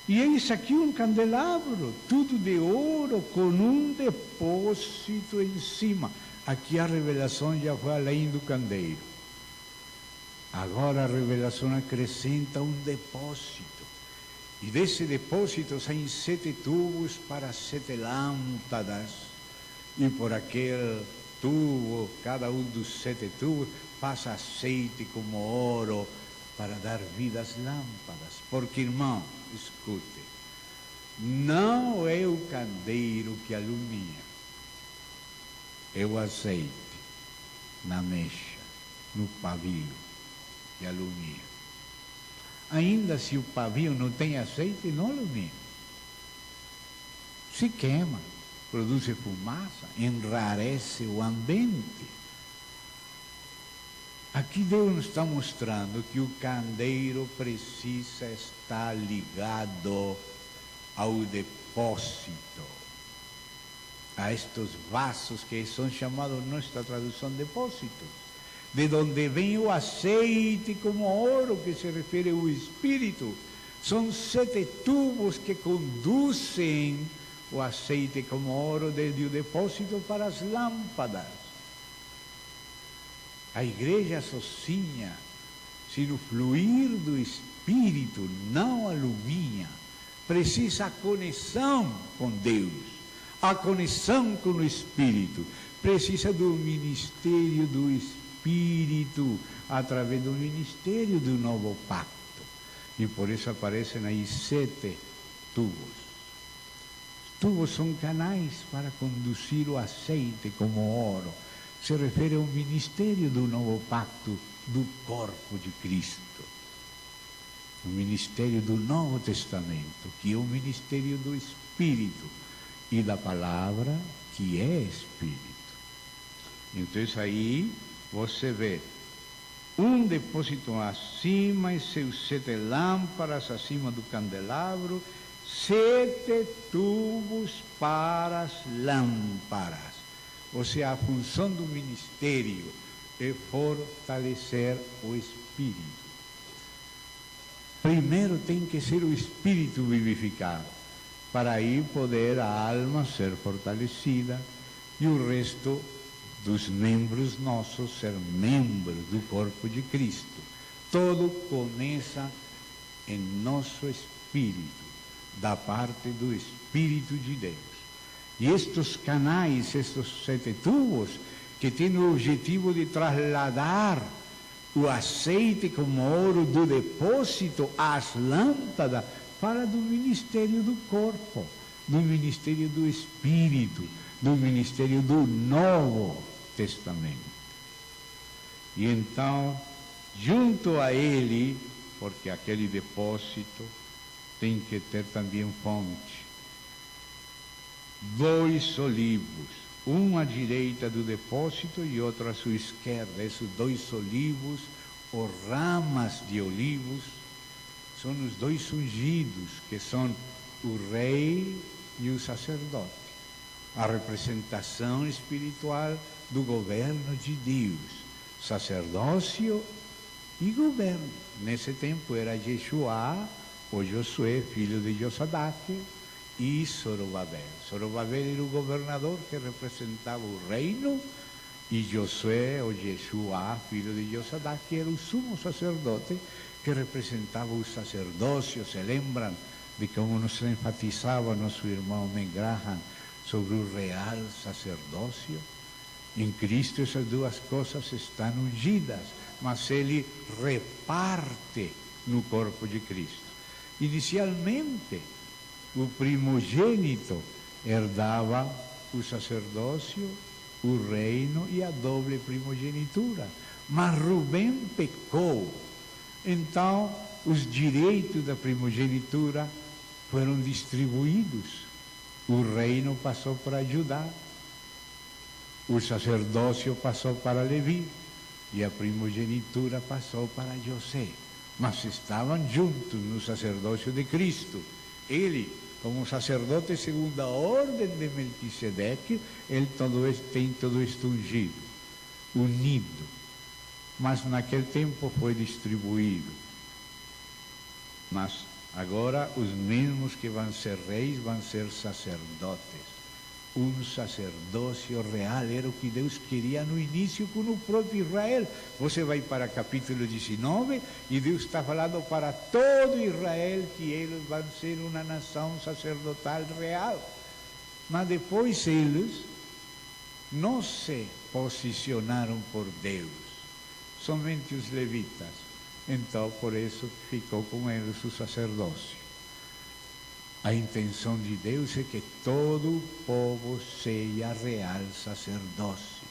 E eis aqui um candelabro, tudo de ouro, com um depósito em cima. Aqui a revelação já foi além do candeeiro. Agora a revelação acrescenta um depósito. E desse depósito saem 7 tubos para 7 lâmpadas. E por aquele tubo, cada um dos 7 tubos, passa azeite como ouro para dar vida às lâmpadas. Porque, irmão, escute, não é o candeeiro que alumia, é o azeite na mecha, no pavio que alumia. Ainda se o pavio não tem azeite, não alumia. Se queima, produz fumaça, enrarece o ambiente. Aqui Deus nos está mostrando que o candeeiro precisa estar ligado ao depósito, a estes vasos que são chamados, nossa tradução, depósitos, de onde vem o azeite como ouro, que se refere ao Espírito. São 7 tubos que conduzem o azeite como ouro desde o depósito para as lâmpadas. A igreja sozinha, se no fluir do Espírito não alumia, precisa a conexão com Deus, a conexão com o Espírito, precisa do ministério do Espírito, através do ministério do novo pacto. E por isso aparecem aí 7 tubos. Tubos são canais para conduzir o azeite como ouro. Se refere ao ministério do novo pacto do corpo de Cristo. O ministério do Novo Testamento, que é o ministério do Espírito e da palavra, que é Espírito. Então aí você vê um depósito acima e seus 7 lâmpadas acima do candelabro, 7 tubos para as lâmpadas. Ou seja, a função do ministério é fortalecer o Espírito. Primeiro tem que ser o Espírito vivificado, para aí poder a alma ser fortalecida e o resto dos membros nossos ser membros do corpo de Cristo. Tudo começa em nosso espírito, da parte do Espírito de Deus. E estes canais, estes 7 tubos, que têm o objetivo de trasladar o azeite como ouro do depósito às lâmpadas, fala do ministério do corpo, do ministério do Espírito, do ministério do Novo Testamento. E então, junto a ele, porque aquele depósito tem que ter também fonte, 2 olivos, um à direita do depósito e outro à sua esquerda. Esses 2 olivos, ou ramas de olivos, são os 2 ungidos, que são o rei e o sacerdote. A representação espiritual do governo de Deus, sacerdócio e governo. Nesse tempo era Yeshua, ou Josué, filho de Josadaque, e Zorobabel. Zorobabel era o governador que representava o reino, e Josué, ou Yeshua, filho de Josadaque, era o sumo sacerdote que representava o sacerdócio. Se lembram de como nos enfatizava nosso irmão Mengrahan sobre o real sacerdócio? Em Cristo essas 2 coisas estão ungidas, mas ele reparte no corpo de Cristo. Inicialmente, o primogênito herdava o sacerdócio, o reino e a doble primogenitura. Mas Rubem pecou. Então, os direitos da primogenitura foram distribuídos. O reino passou para Judá, o sacerdócio passou para Levi e a primogenitura passou para José. Mas estavam juntos no sacerdócio de Cristo. Ele, como sacerdote segundo a ordem de Melquisedeque, ele tem todo isto ungido, unido. Mas naquele tempo foi distribuído. Mas agora os mesmos que vão ser reis vão ser sacerdotes. Um sacerdócio real era o que Deus queria no início com o próprio Israel. Você vai para capítulo 19 e Deus está falando para todo Israel que eles vão ser uma nação sacerdotal real. Mas depois eles não se posicionaram por Deus, somente os levitas. Então, por isso, ficou com eles o sacerdócio. A intenção de Deus é que todo o povo seja real sacerdócio.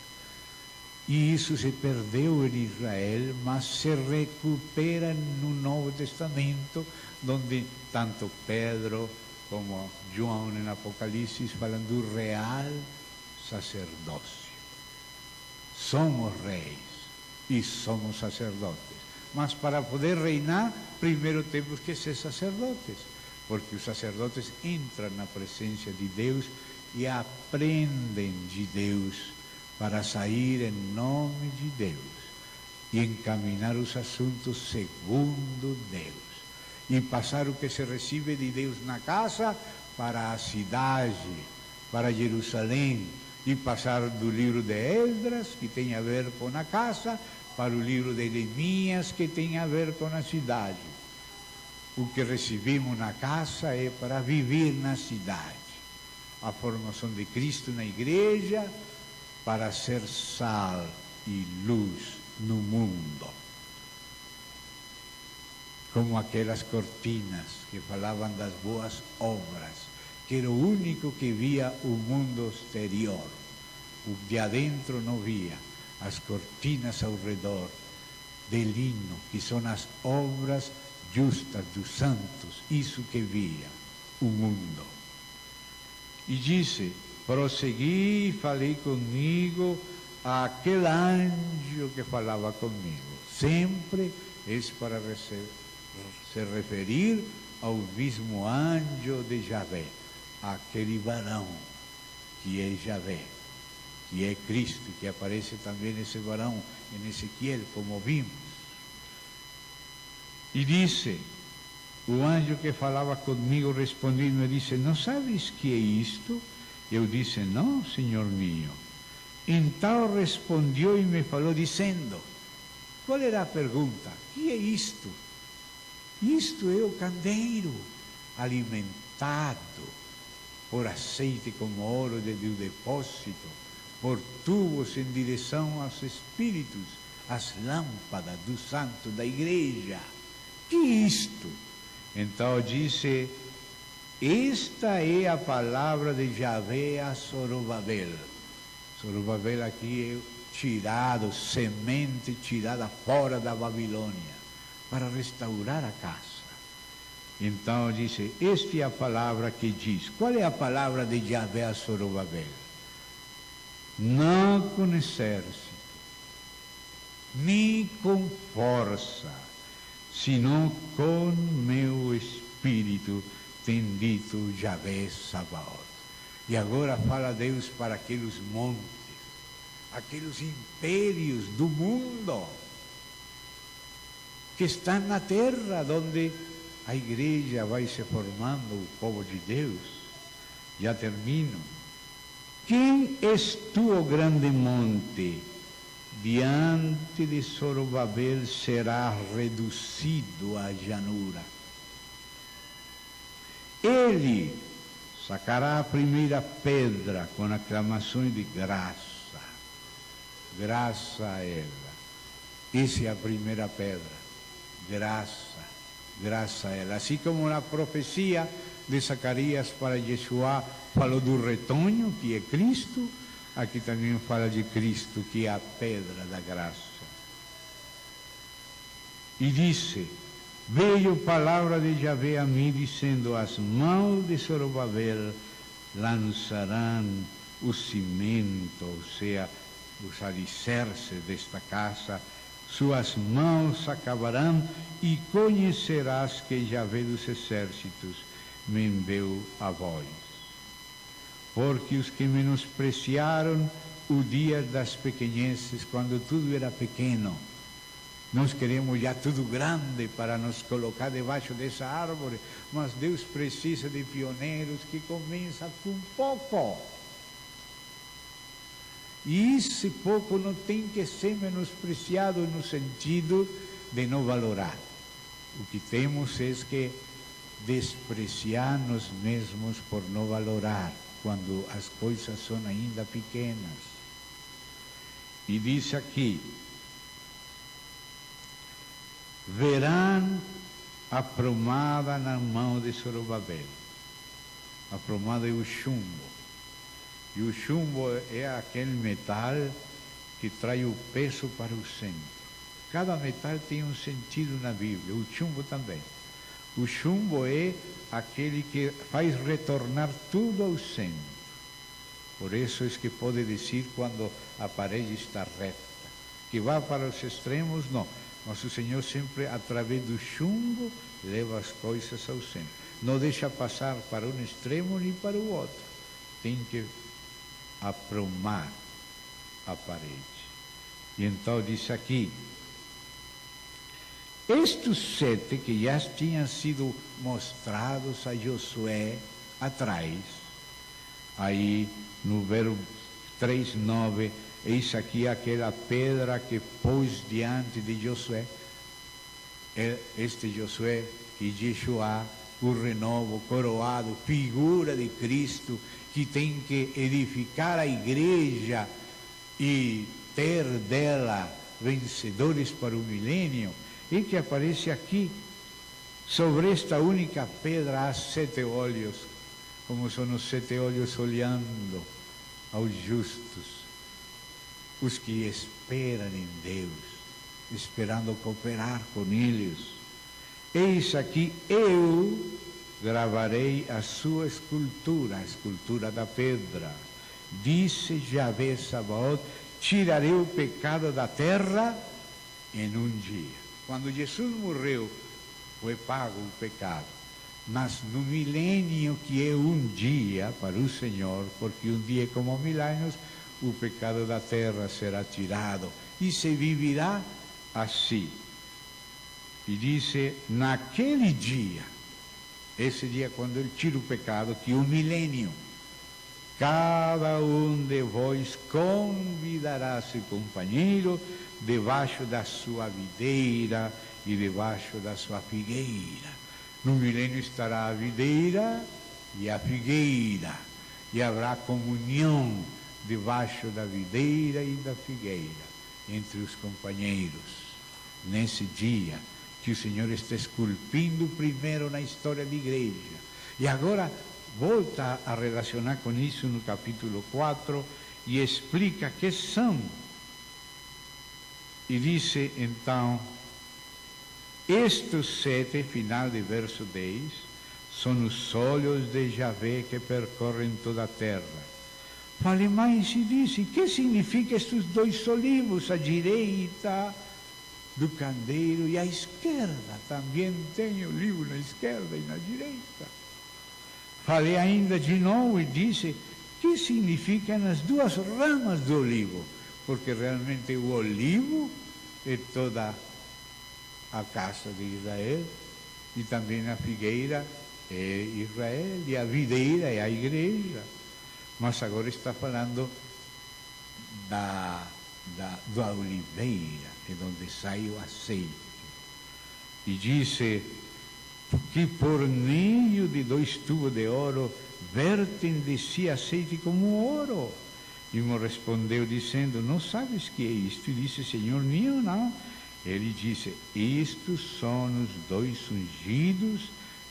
E isso se perdeu em Israel, mas se recupera no Novo Testamento, onde tanto Pedro como João em Apocalipse falam do real sacerdócio. Somos reis e somos sacerdotes. Mas para poder reinar, primeiro temos que ser sacerdotes, porque os sacerdotes entram na presença de Deus e aprendem de Deus para sair em nome de Deus e encaminhar os assuntos segundo Deus e passar o que se recebe de Deus na casa para a cidade, para Jerusalém, e passar do livro de Esdras, que tem a ver com a casa, para o livro de Neemias, que tem a ver com a cidade. O que recebemos na casa é para viver na cidade. A formação de Cristo na igreja para ser sal e luz no mundo. Como aquelas cortinas que falavam das boas obras, que era o único que via o mundo exterior. O de adentro não via. As cortinas ao redor de lino, que são as obras justas dos santos, isso que via o mundo. E disse: prossegui e falei comigo aquele anjo que falava comigo. Sempre é para se referir ao mesmo anjo de Javé, aquele varão que é Javé, que é Cristo, que aparece também esse varão em Ezequiel, como vimos. E disse, o anjo que falava comigo respondeu-me e disse: não sabes que é isto? Eu disse: não, Senhor meu. Então respondeu e me falou dizendo, qual era a pergunta? Que é isto? Isto é o candeeiro alimentado por azeite como ouro do depósito, por tubos em direção aos espíritos, as lâmpadas do santo da igreja. Que é isto? Então disse, esta é a palavra de Yahvé a Zorobabel. Zorobabel aqui é tirado, semente tirada fora da Babilônia, para restaurar a casa. Então disse, esta é a palavra que diz. Qual é a palavra de Yahvé a Zorobabel? Não com exército, nem com força, senão com meu espírito, tem dito Yahvé Sabaoth. E agora fala Deus para aqueles montes, aqueles impérios do mundo que estão na terra, onde a igreja vai se formando, o povo de Deus. Já termino. Quem és tu, o grande monte? Diante de Zorobabel será reduzido à llanura. Ele sacará a primeira pedra com aclamações de graça. Graça a ela. Essa é a primeira pedra. Graça. Graça a ela. Assim como na profecia de Zacarias para Yeshua falou do retonho, que é Cristo, aqui também fala de Cristo, que é a pedra da graça. E disse, veio palavra de Yahvé a mim, dizendo, as mãos de Zorobabel lançarão o cimento, ou seja, os alicerces desta casa, suas mãos acabarão, e conhecerás que Yahvé dos exércitos me enviou a vós. Porque os que menospreciaram o dia das pequeneces, quando tudo era pequeno, nós queremos já tudo grande para nos colocar debaixo dessa árvore, mas Deus precisa de pioneiros que começam com pouco. E esse pouco não tem que ser menospreciado no sentido de não valorar. O que temos é que despreciar nós mesmos por não valorar, quando as coisas são ainda pequenas. E diz aqui, verão a promada na mão de Zorobabel. A promada é o chumbo. E o chumbo é aquele metal que traz o peso para o centro. Cada metal tem um sentido na Bíblia, o chumbo também. O chumbo é aquele que faz retornar tudo ao centro. Por isso é que pode dizer quando a parede está reta. Que vai para os extremos, não. Mas o Senhor sempre, através do chumbo, leva as coisas ao centro. Não deixa passar para um extremo nem para o outro. Tem que aprumar a parede. E então diz aqui, estes 7 que já tinham sido mostrados a Josué atrás, aí no verso 3:9, eis aqui aquela pedra que pôs diante de Josué, este Josué e Yeshua, o renovo, coroado, figura de Cristo, que tem que edificar a igreja e ter dela vencedores para o milênio, e que aparece aqui, sobre esta única pedra há 7 olhos, como são os 7 olhos olhando aos justos, os que esperam em Deus, esperando cooperar com eles. Eis aqui, eu gravarei a sua escultura, a escultura da pedra. Disse Yahvé Sabaoth, tirarei o pecado da terra em um dia. Quando Jesus morreu, foi pago o pecado. Mas no milênio, que é um dia para o Senhor, porque um dia é como 1000 anos, o pecado da terra será tirado e se viverá assim. E disse, naquele dia, esse dia quando ele tira o pecado, que é o milênio, cada um de vós convidará seu companheiro debaixo da sua videira e debaixo da sua figueira. No milênio estará a videira e a figueira, e haverá comunhão debaixo da videira e da figueira, entre os companheiros, nesse dia que o Senhor está esculpindo primeiro na história da igreja. E agora volta a relacionar com isso no capítulo 4 e explica que são. E diz então, estes 7, final de verso 10, são os olhos de Javé que percorrem toda a terra. Fale mais e disse, que significa estes 2 olivos, à direita do candeeiro e à esquerda? Também tem olivo na esquerda e na direita. Falei ainda de novo e disse, que significam as 2 ramas do olivo? Porque realmente o olivo é toda a casa de Israel, e também a figueira é Israel, e a videira é a igreja. Mas agora está falando da oliveira, de onde sai o azeite. E disse que por meio de 2 tubos de ouro vertem de si azeite como ouro. E me respondeu dizendo, não sabes que é isto? E disse, Senhor meu, não. Ele disse, estes são os 2 ungidos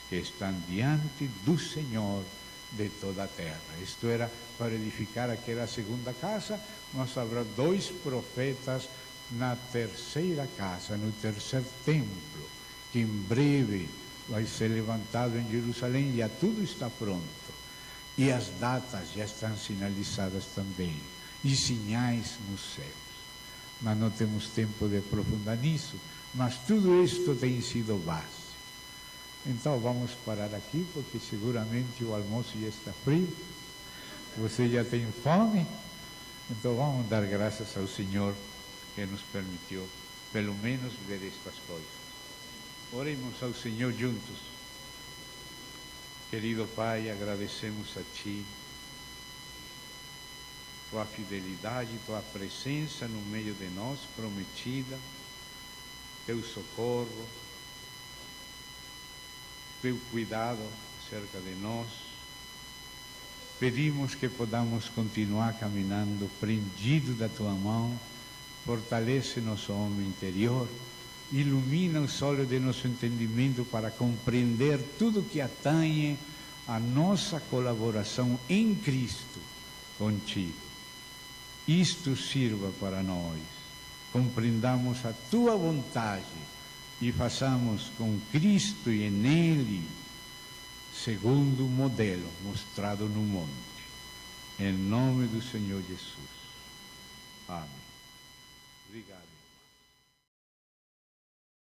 que estão diante do Senhor de toda a terra. Isto era para edificar aquela segunda casa, mas haverá 2 profetas na terceira casa, no terceiro templo, que em breve vai ser levantado em Jerusalém. Já tudo está pronto. E as datas já estão sinalizadas também, e sinais nos céus. Mas não temos tempo de aprofundar nisso, mas tudo isto tem sido base. Então vamos parar aqui, porque seguramente o almoço já está frio, você já tem fome, então vamos dar graças ao Senhor que nos permitiu, pelo menos, ver estas coisas. Oremos ao Senhor juntos. Querido Pai, agradecemos a Ti Tua fidelidade, Tua presença no meio de nós, prometida, Teu socorro, Teu cuidado cerca de nós. Pedimos que podamos continuar caminhando prendido da Tua mão, fortalece nosso homem interior, ilumina os olhos de nosso entendimento para compreender tudo que atanye a nossa colaboração em Cristo contigo. Isto sirva para nós, compreendamos a Tua vontade e façamos com Cristo e nele, segundo o modelo mostrado no monte. Em nome do Senhor Jesus. Amém. Obrigado.